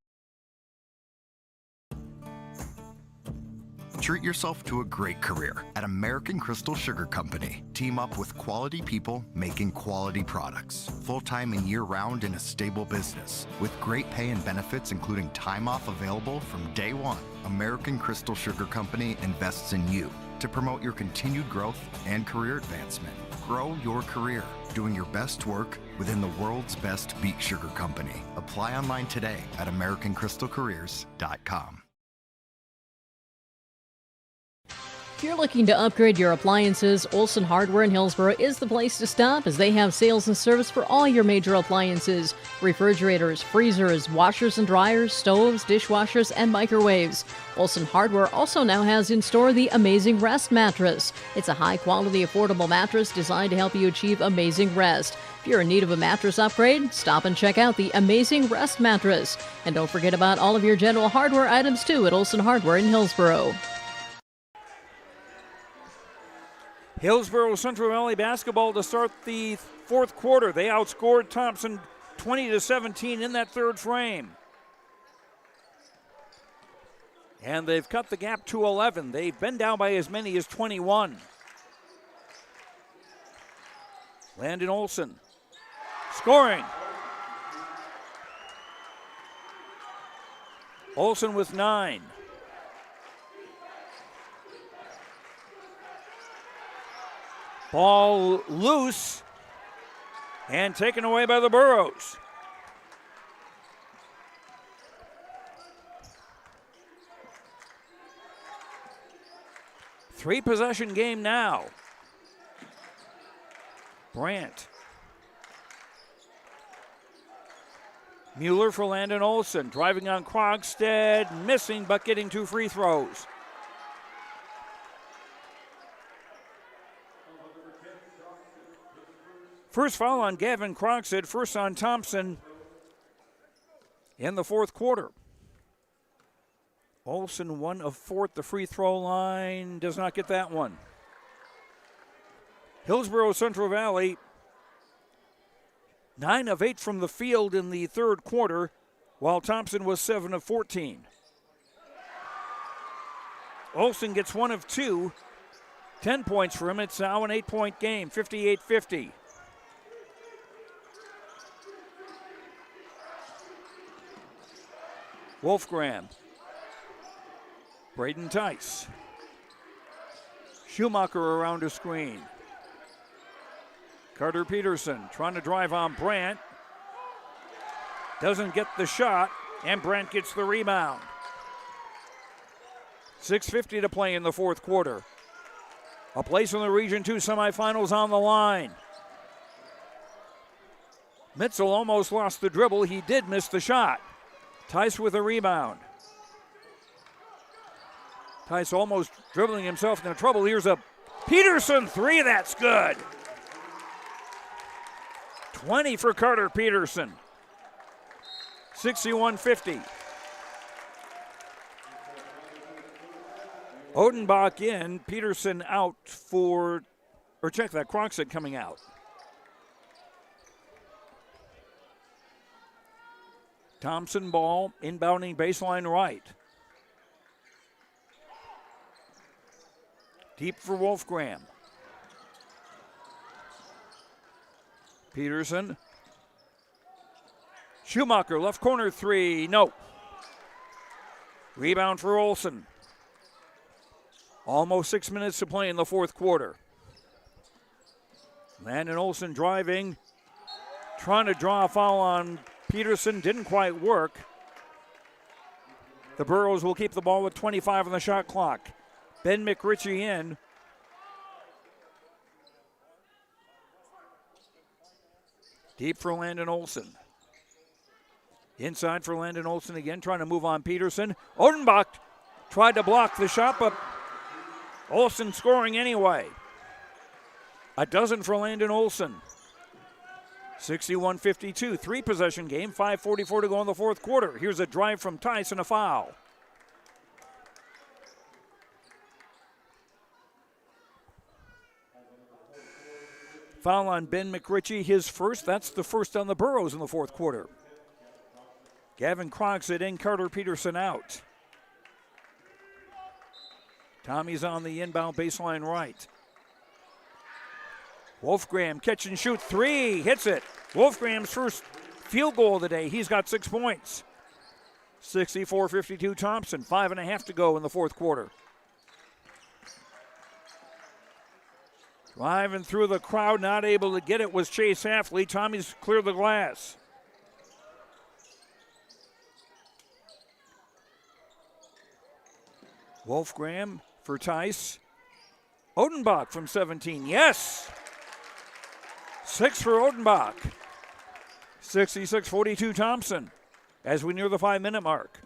Treat yourself to a great career at American Crystal Sugar Company. Team up with quality people making quality products. Full-time and year-round in a stable business. With great pay and benefits including time off available from day one. American Crystal Sugar Company invests in you to promote your continued growth and career advancement. Grow your career doing your best work within the world's best beet sugar company. Apply online today at AmericanCrystalCareers.com. If you're looking to upgrade your appliances, Olson Hardware in Hillsboro is the place to stop, as they have sales and service for all your major appliances: refrigerators, freezers, washers and dryers, stoves, dishwashers, and microwaves. Olson Hardware also now has in store the Amazing Rest mattress. It's a high-quality, affordable mattress designed to help you achieve amazing rest. If you're in need of a mattress upgrade, stop and check out the Amazing Rest mattress. And don't forget about all of your general hardware items, too, at Olson Hardware in Hillsboro. Hillsboro-Central Valley basketball to start the fourth quarter. They outscored Thompson 20-17 in that third frame. And they've cut the gap to 11. They've been down by as many as 21. Landon Olson scoring. Olsen with 9. Ball loose and taken away by the Burros. Three-possession game now. Brandt. Mueller for Landon Olsen. Driving on Krogstad. Missing, but getting 2 free throws. First foul on Gavin Krogstad. First on Thompson in the fourth quarter. Olsen 1 of 4 at the free throw line. Does not get that one. Hillsboro-Central Valley 9 of 8 from the field in the third quarter, while Thompson was 7 of 14. Olsen gets 1 of 2. 10 points for him. It's now an 8-point game, 58-50. Wolfgram. Braden Tice. Schumacher around a screen. Carter Peterson trying to drive on Brandt. Doesn't get the shot, and Brandt gets the rebound. 6:50 to play in the fourth quarter. A place in the Region 2 semifinals on the line. Mitzel almost lost the dribble. He did miss the shot. Tice with a rebound. Tice almost dribbling himself into trouble. Here's a Peterson 3. That's good. 20 for Carter Peterson. 61-50. Odenbach in, Peterson out for, or check that, Krogstad coming out. Thompson ball, inbounding baseline right. Deep for Wolfgram. Peterson. Schumacher, left corner 3, no. Rebound for Olsen. Almost 6 minutes to play in the fourth quarter. Landon Olsen driving, trying to draw a foul on Peterson, didn't quite work. The Burros will keep the ball with 25 on the shot clock. Ben McRitchie in. Deep for Landon Olsen. Inside for Landon Olsen again, trying to move on Peterson. Odenbach tried to block the shot, but Olsen scoring anyway. A dozen for Landon Olsen. 61-52, three-possession game, 5:44 to go in the fourth quarter. Here's a drive from Tice and a foul. Foul on Ben McRitchie, his first. That's the first on the Burros in the fourth quarter. Gavin Krogstad in, Carter Peterson out. Tommy's on the inbound baseline right. Wolfgram catch and shoot 3, hits it. Wolfgram's first field goal of the day. He's got 6 points. 64-52 Thompson, 5.5 to go in the fourth quarter. Driving through the crowd, not able to get it was Chase Hafley. Tommy's cleared the glass. Wolfgram for Tice. Odenbach from 17, yes! 6 for Odenbach. 66-42 Thompson as we near the 5-minute mark.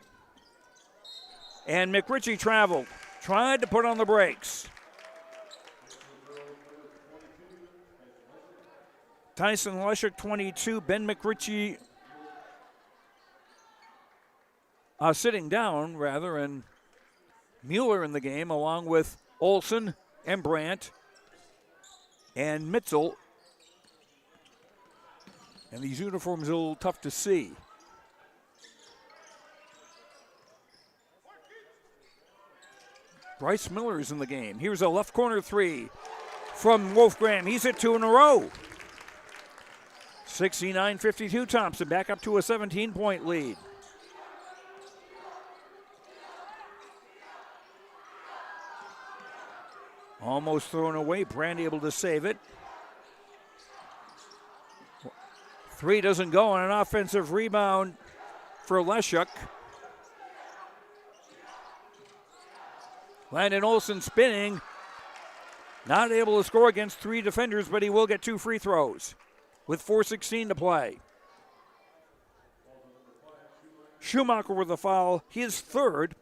And McRitchie traveled, tried to put on the brakes. Tyson Leshek 22, Ben McRitchie sitting down rather, and Mueller in the game along with Olsen and Brandt and Mitzel. And these uniforms are a little tough to see. Bryce Miller's in the game. Here's a left corner 3 from Wolfgram. He's hit 2 in a row. 69-52 Thompson, back up to a 17-point lead. Almost thrown away. Brand able to save it. 3 doesn't go on an offensive rebound for Leshuk. Landon Olson spinning. Not able to score against 3 defenders, but he will get 2 free throws with 4:16 to play. Schumacher with a foul, his third.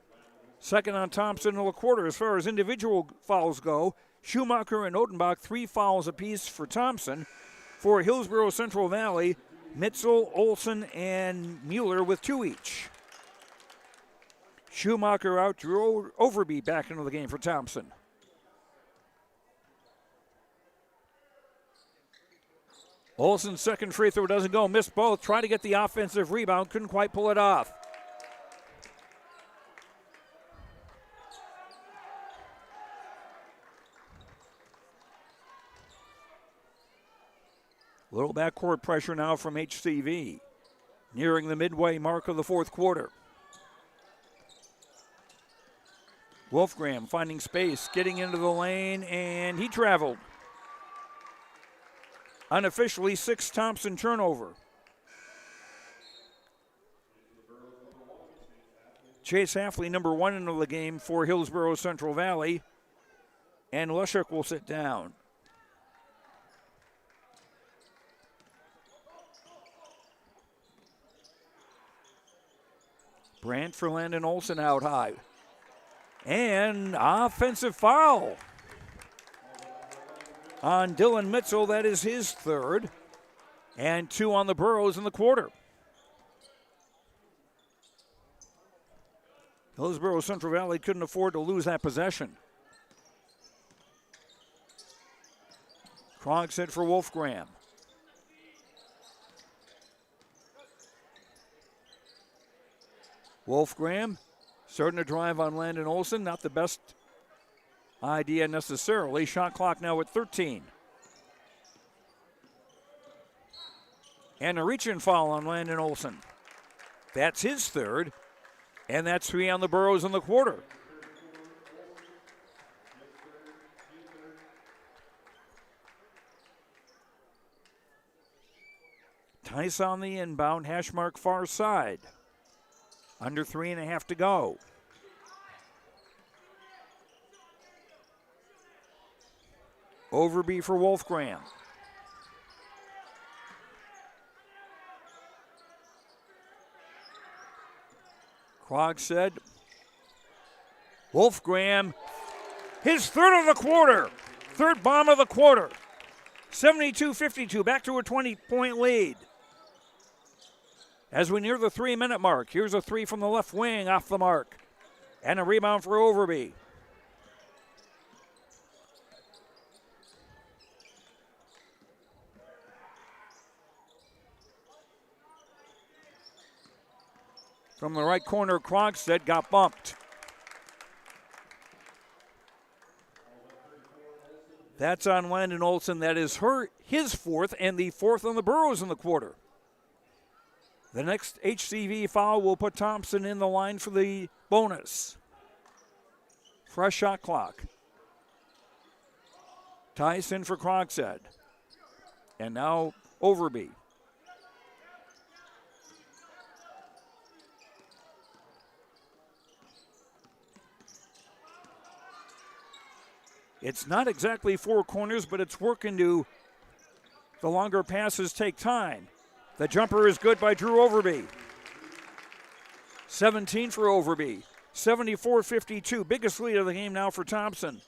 Second on Thompson in the quarter. As far as individual fouls go, Schumacher and Odenbach 3 fouls apiece for Thompson. For Hillsboro-Central Valley, Mitzel, Olson, and Mueller with 2 each. Schumacher out, Drew Overby back into the game for Thompson. Olson's second free throw doesn't go, missed both. Tried to get the offensive rebound, couldn't quite pull it off. Little backcourt pressure now from HCV. Nearing the midway mark of the fourth quarter. Wolfgram finding space, getting into the lane, and he traveled. Unofficially, 6th Thompson turnover. Chase Hafley, number 1 into the game for Hillsboro-Central Valley. And Leshuk will sit down. Brandt for Landon Olson out high. And offensive foul on Dylan Mitzel. That is his third. And 2 on the Burros in the quarter. Hillsboro-Central Valley couldn't afford to lose that possession. Krog set for Wolfgram. Wolfgram starting to drive on Landon Olson. Not the best idea necessarily. Shot clock now at 13. And a reach-in foul on Landon Olson. That's his third. And that's 3 on the Burros in the quarter. Tice on the inbound, hash mark far side. Under 3.5 to go. Overby for Wolfgram. Krog said, Wolfgram, his third of the quarter. Third bomb of the quarter. 72-52, back to a 20-point lead. As we near the 3-minute mark, here's a 3 from the left wing off the mark. And a rebound for Overby. From the right corner, Krogstad got bumped. That's on Landon Olson. That is his fourth and the fourth on the Burros in the quarter. The next HCV foul will put Thompson in the line for the bonus. Fresh shot clock. Tyson for Krogstad. And now Overby. It's not exactly 4 corners, but it's working to the longer passes take time. The jumper is good by Drew Overby. 17 for Overby. 74-52. Biggest lead of the game now for Thompson.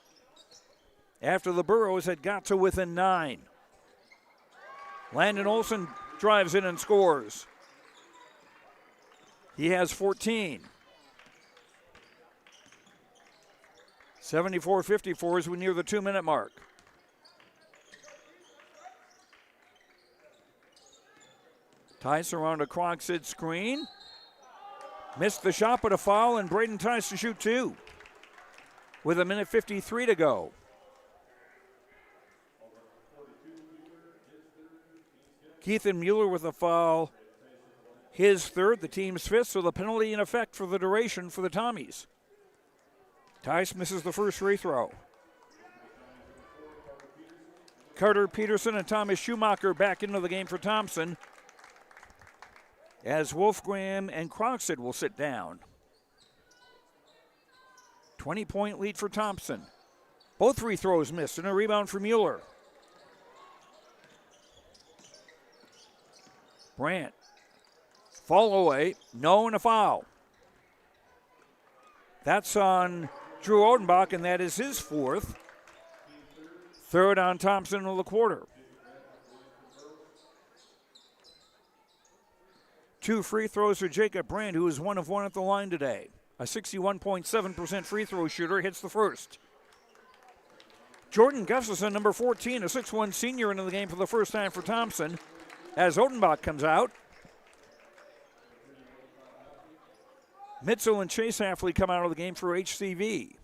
After the Burros had got to within 9. Landon Olson drives in and scores. He has 14. 74-54 as we near the 2-minute mark. Tice around a Krogstad screen. Missed the shot, but a foul, and Braden Tice to shoot 2. With 1:53 to go. Keithan Mueller with a foul. His third, the team's fifth, so the penalty in effect for the duration for the Tommies. Tice misses the first free throw. Carter Peterson and Thomas Schumacher back into the game for Thompson, as Wolfgram and Croxton will sit down. 20-point lead for Thompson. Both free throws missed, and a rebound for Mueller. Brandt. Fall away. No, and a foul. That's on Drew Odenbach, and that is his fourth. Third on Thompson in the quarter. 2 free throws for Jacob Brandt, who is 1 of 1 at the line today. A 61.7% free throw shooter, hits the first. Jordan Gustafson, number 14, a 6'1 senior, into the game for the first time for Thompson, as Odenbach comes out. Mitchell and Chase Hafley come out of the game for HCV.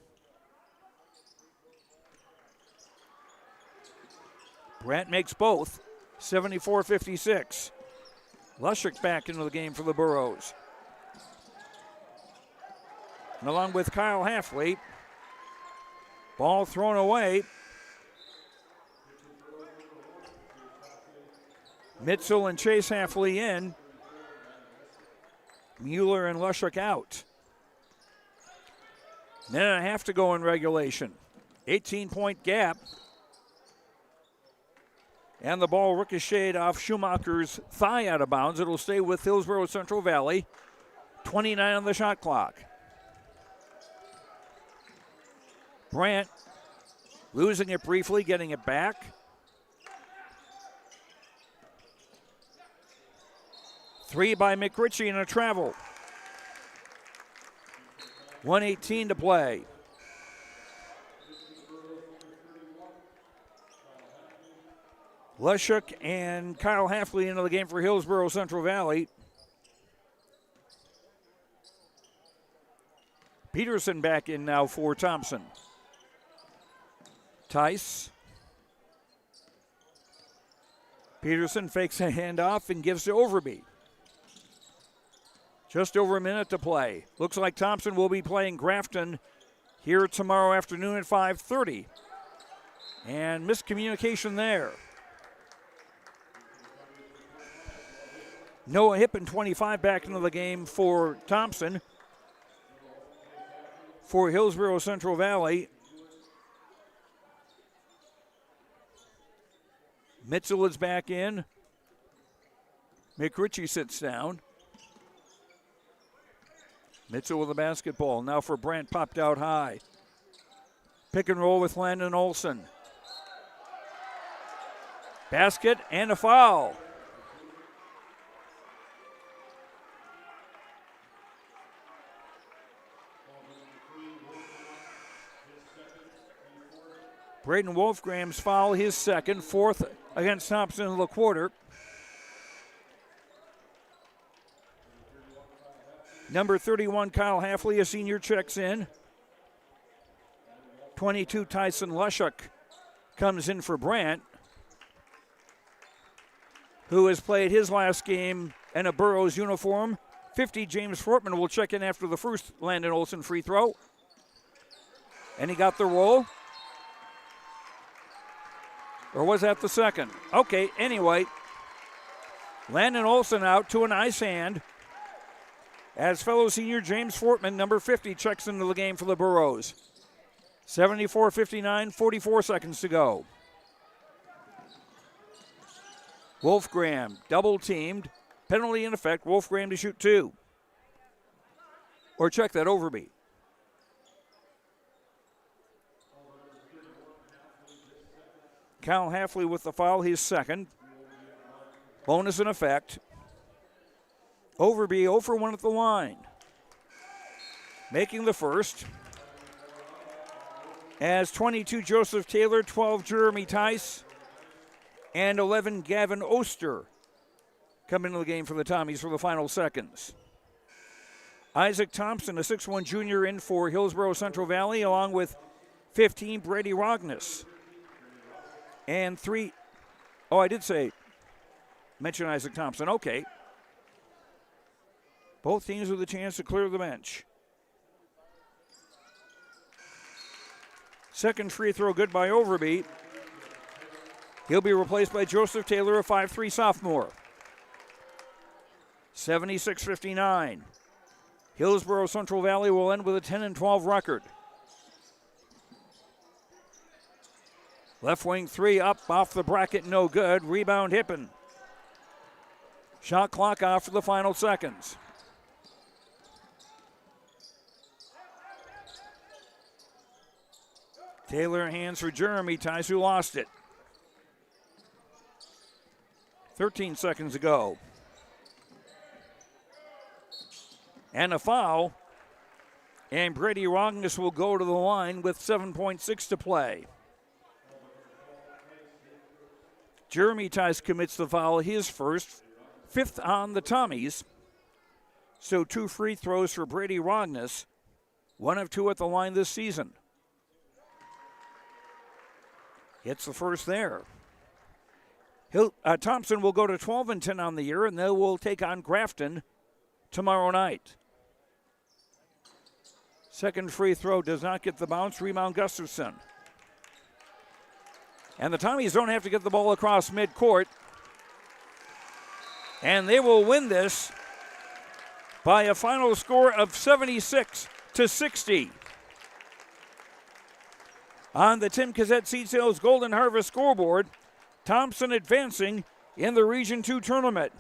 Brandt makes both, 74-56. Lushik back into the game for the Burros. And along with Kyle Hafley, ball thrown away. Mitchell and Chase Hafley in. Mueller and Lushik out. Minute and a half to go in regulation. 18-point gap. And the ball ricocheted off Schumacher's thigh out of bounds. It'll stay with Hillsboro-Central Valley. 29 on the shot clock. Brandt losing it briefly, getting it back. Three by McRitchie and a travel. 1:18 to play. Lushik and Kyle Hafley into the game for Hillsboro-Central Valley. Peterson back in now for Thompson. Tice. Peterson fakes a handoff and gives to Overby. Just over a minute to play. Looks like Thompson will be playing Grafton here tomorrow afternoon at 5:30. And miscommunication there. Noah Hippen, 25, back into the game for Thompson. For Hillsboro-Central Valley, Mitchell is back in. McRitchie sits down. Mitchell with the basketball. Now for Brandt, popped out high. Pick and roll with Landon Olson. Basket and a foul. Braden Wolfgram's foul, his second, fourth against Thompson in the quarter. Number 31, Kyle Hafley, a senior, checks in. 22, Tyson Lushik comes in for Brandt, who has played his last game in a Burros uniform. 50, James Fortman will check in after the first Landon Olson free throw. And he got the roll. Or was that the second? Okay, anyway. Landon Olson out to an ice hand as fellow senior James Fortman, number 50, checks into the game for the Burros. 74-59, 44 seconds to go. Wolfgram double teamed. Penalty in effect. Wolfgram to shoot 2. Or check that, Overby. Kyle Hafley with the foul, his second. Bonus in effect. Overby 0 for 1 at the line. Making the first. As 22, Joseph Taylor, 12, Jeremy Tice, and 11, Gavin Oster come into the game for the Tommies for the final seconds. Isaac Thompson, a 6'1 junior, in for Hillsboro-Central Valley, along with 15, Brady Rognus. And 3, I did mention Isaac Thompson. Okay. Both teams with a chance to clear the bench. Second free throw good by Overby. He'll be replaced by Joseph Taylor, a 5'3 sophomore. 76-59. Hillsboro-Central Valley will end with a 10-12 record. Left wing three up off the bracket, no good. Rebound Hippen. Shot clock off for the final seconds. Taylor hands for Jeremy Tice, who lost it. 13 seconds to go. And a foul. And Brady Rognus will go to the line with 7.6 to play. Jeremy Tice commits the foul, his first, fifth on the Tommies. So 2 free throws for Brady Rognus, 1 of 2 at the line this season. Hits the first there. Thompson will go to 12-10 on the year, and they will take on Grafton tomorrow night. Second free throw does not get the bounce. Rebound Gustafson. And the Tommies don't have to get the ball across midcourt. And they will win this by a final score of 76-60. On the Tim Cassette Seed Sales Golden Harvest scoreboard, Thompson advancing in the Region 2 tournament.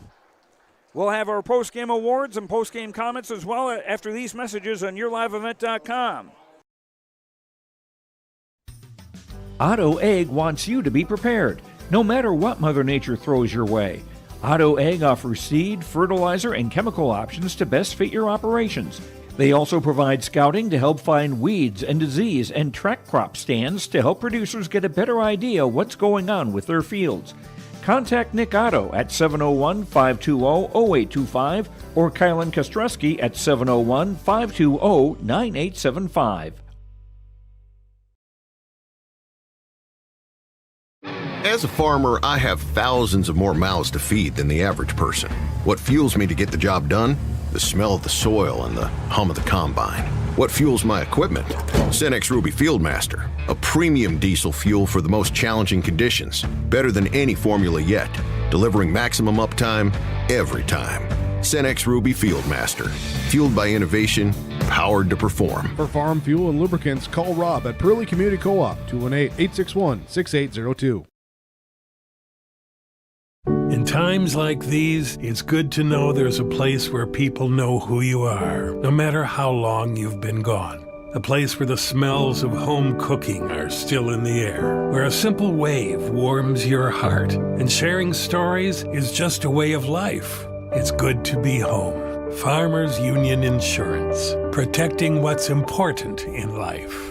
We'll have our post-game awards and post-game comments as well after these messages on YourLiveEvent.com. Otto Egg wants you to be prepared, no matter what Mother Nature throws your way. Otto Egg offers seed, fertilizer, and chemical options to best fit your operations. They also provide scouting to help find weeds and disease and track crop stands to help producers get a better idea what's going on with their fields. Contact Nick Otto at 701-520-0825 or Kylan Kostreski at 701-520-9875. As a farmer, I have thousands of more mouths to feed than the average person. What fuels me to get the job done? The smell of the soil and the hum of the combine. What fuels my equipment? Cenex Ruby Fieldmaster, a premium diesel fuel for the most challenging conditions. Better than any formula yet, delivering maximum uptime every time. Cenex Ruby Fieldmaster, fueled by innovation, powered to perform. For farm fuel and lubricants, call Rob at Pearlie Community Co-op, 218-861-6802. In times like these, it's good to know there's a place where people know who you are, no matter how long you've been gone. A place where the smells of home cooking are still in the air, where a simple wave warms your heart, and sharing stories is just a way of life. It's good to be home. Farmers Union Insurance, protecting what's important in life.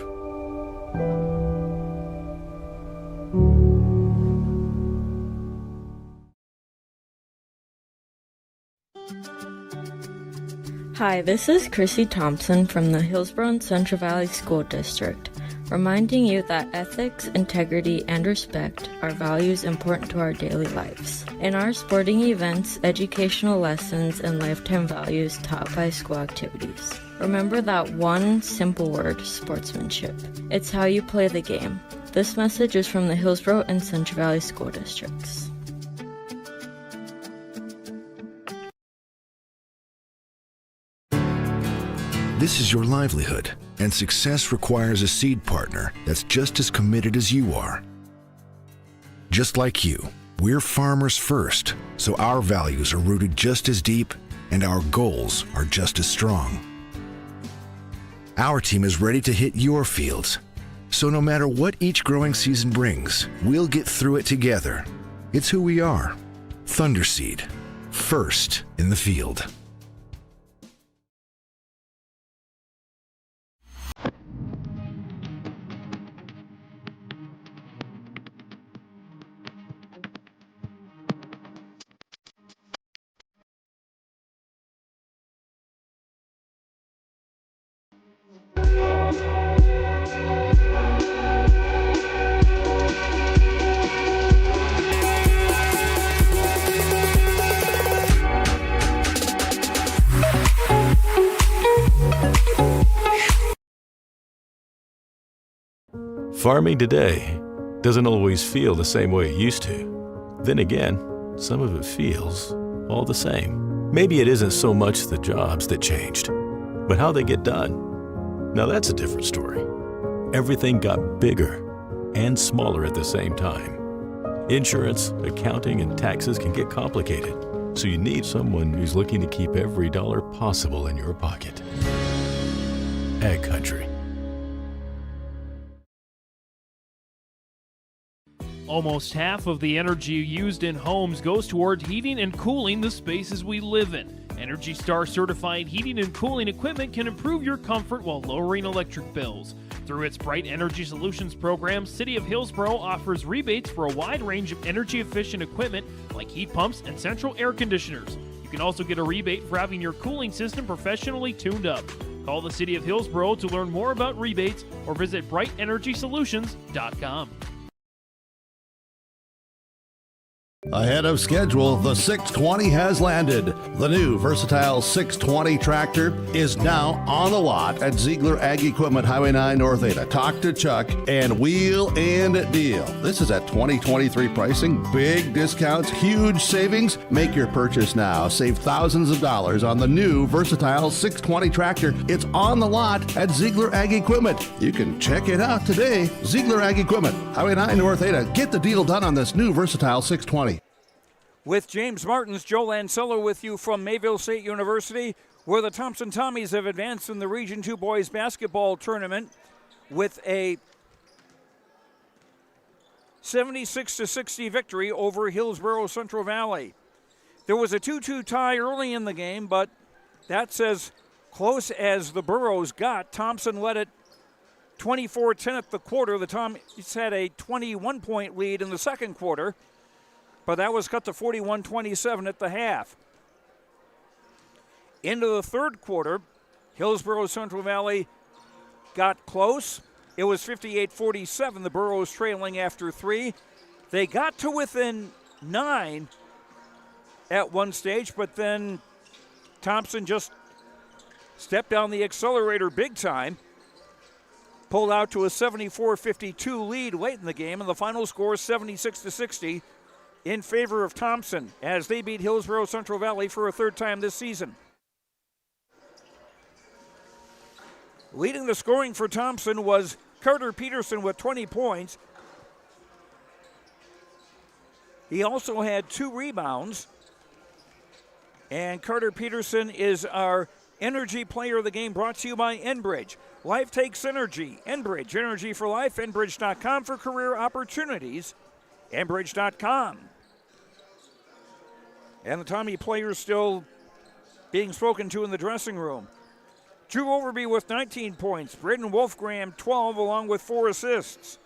Hi, this is Chrissy Thompson from the Hillsboro-Central Valley School District, reminding you that ethics, integrity, and respect are values important to our daily lives. In our sporting events, educational lessons, and lifetime values taught by school activities. Remember that one simple word, sportsmanship. It's how you play the game. This message is from the Hillsboro and Central Valley School Districts. This is your livelihood, and success requires a seed partner that's just as committed as you are. Just like you, we're farmers first, so our values are rooted just as deep and our goals are just as strong. Our team is ready to hit your fields, so no matter what each growing season brings, we'll get through it together. It's who we are. Thunderseed, first in the field. Farming today doesn't always feel the same way it used to. Then again, some of it feels all the same. Maybe it isn't so much the jobs that changed, but how they get done. Now that's a different story. Everything got bigger and smaller at the same time. Insurance, accounting, and taxes can get complicated, so you need someone who's looking to keep every dollar possible in your pocket. Ag Country. Almost half of the energy used in homes goes toward heating and cooling the spaces we live in. Energy Star certified heating and cooling equipment can improve your comfort while lowering electric bills. Through its Bright Energy Solutions program, City of Hillsboro offers rebates for a wide range of energy-efficient equipment like heat pumps and central air conditioners. You can also get a rebate for having your cooling system professionally tuned up. Call the City of Hillsboro to learn more about rebates or visit brightenergysolutions.com. Ahead of schedule, the 620 has landed. The new versatile 620 tractor is now on the lot at Ziegler Ag Equipment, Highway 9 North Ada. Talk to Chuck and wheel and deal. This is at 2023 pricing, big discounts, huge savings. Make your purchase now. Save thousands of dollars on the new versatile 620 tractor. It's on the lot at Ziegler Ag Equipment. You can check it out today. Ziegler Ag Equipment, Highway 9 North Ada. Get the deal done on this new versatile 620. With James Martins, Joe Lancello with you from Mayville State University, where the Thompson Tommies have advanced in the Region 2 boys basketball tournament with a 76-60 victory over Hillsboro-Central Valley. There was a 2-2 tie early in the game, but that's as close as the Burros got. Thompson led it 24-10 at the quarter. The Tommies had a 21-point lead in the second quarter, but that was cut to 41-27 at the half. Into the third quarter, Hillsboro-Central Valley got close. It was 58-47, the Burros trailing after 3. They got to within 9 at one stage, but then Thompson just stepped down the accelerator big time, pulled out to a 74-52 lead late in the game, and the final score 76-60 in favor of Thompson as they beat Hillsboro-Central Valley for a third time this season. Leading the scoring for Thompson was Carter Peterson with 20 points. He also had 2 rebounds. And Carter Peterson is our Energy Player of the Game, brought to you by Enbridge. Life takes energy. Enbridge, energy for life. Enbridge.com for career opportunities. Enbridge.com. And the Tommy players still being spoken to in the dressing room. Drew Overby with 19 points. Braden Wolfgram, 12, along with 4 assists.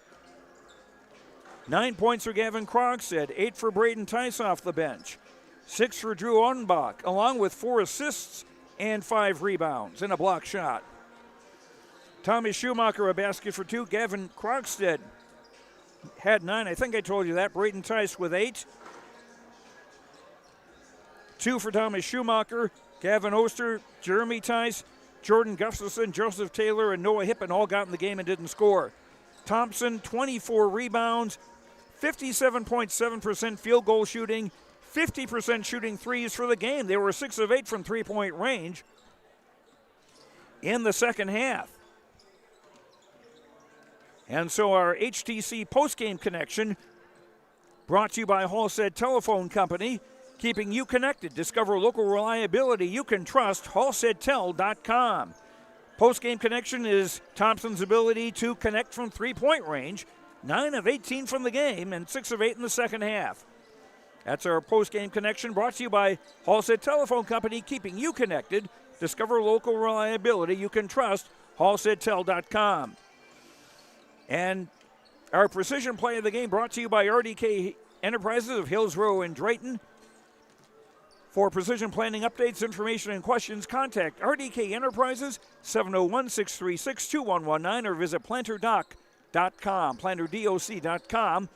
9 points for Gavin Krogstad, 8 for Braden Tice off the bench. 6 for Drew Odenbach, along with 4 assists and 5 rebounds and a block shot. Tommy Schumacher, a basket for 2. Gavin Krogstad had 9. I think I told you that. Braden Tice with 8. 2 for Thomas Schumacher, Gavin Oster, Jeremy Tice, Jordan Gustafson, Joseph Taylor, and Noah Hippen all got in the game and didn't score. Thompson, 24 rebounds, 57.7% field goal shooting, 50% shooting threes for the game. They were 6 of 8 from three-point range in the second half. And so our HTC postgame connection brought to you by Halstead Telephone Company, keeping you connected. Discover local reliability you can trust. HalsteadTel.com. Postgame connection is Thompson's ability to connect from three-point range. 9 of 18 from the game and 6 of 8 in the second half. That's our postgame connection brought to you by Halstead Telephone Company, keeping you connected. Discover local reliability you can trust. HalsteadTel.com. And our precision play of the game brought to you by RDK Enterprises of Hillsboro and Drayton. For precision planning updates, information, and questions, contact RDK Enterprises, 701-636-2119, or visit planterdoc.com, planterdoc.com.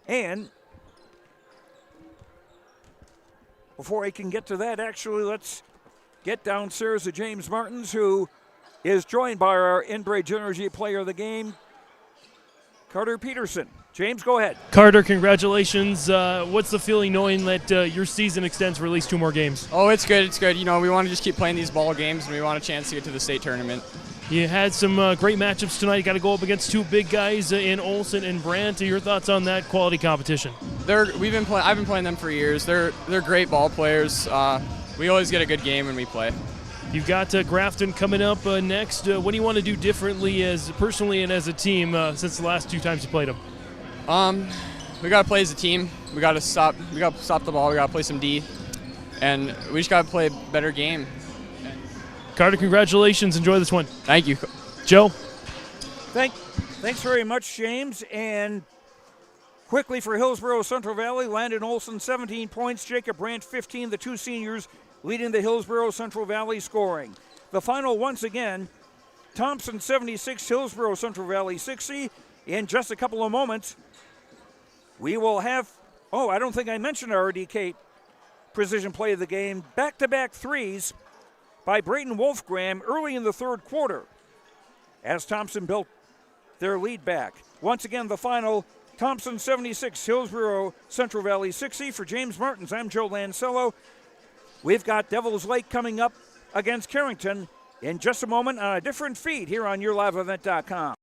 And before I can get to that, actually, let's get downstairs to James Martins, who is joined by our Enbridge Energy Player of the Game, Carter Peterson. James, go ahead. Carter, congratulations. What's the feeling knowing that your season extends for at least 2 more games? Oh, it's good. It's good. You know, we want to just keep playing these ball games, and we want a chance to get to the state tournament. You had some great matchups tonight. You got to go up against 2 big guys in Olson and Brandt. Your thoughts on that quality competition? I've been playing them for years. They're great ball players. We always get a good game when we play. You've got Grafton coming up next. What do you want to do differently as personally and as a team since the last 2 times you played them? We got to play as a team. We got to stop the ball. We got to play some D, and we just got to play a better game. Carter, congratulations. Enjoy this one. Thank you. Joe? Thanks very much, James. And quickly for Hillsboro-Central Valley, Landon Olson, 17 points. Jacob Brandt, 15. The 2 seniors leading the Hillsboro-Central Valley scoring. The final, once again, Thompson, 76. Hillsboro-Central Valley, 60. In just a couple of moments, we will have, I don't think I mentioned our DK precision play of the game. Back-to-back threes by Brayton Wolfgram early in the third quarter as Thompson built their lead back. Once again, the final, Thompson 76, Hillsboro Central Valley 60. For James Martins, I'm Joe Lancello. We've got Devils Lake coming up against Carrington in just a moment on a different feed here on YourLiveEvent.com.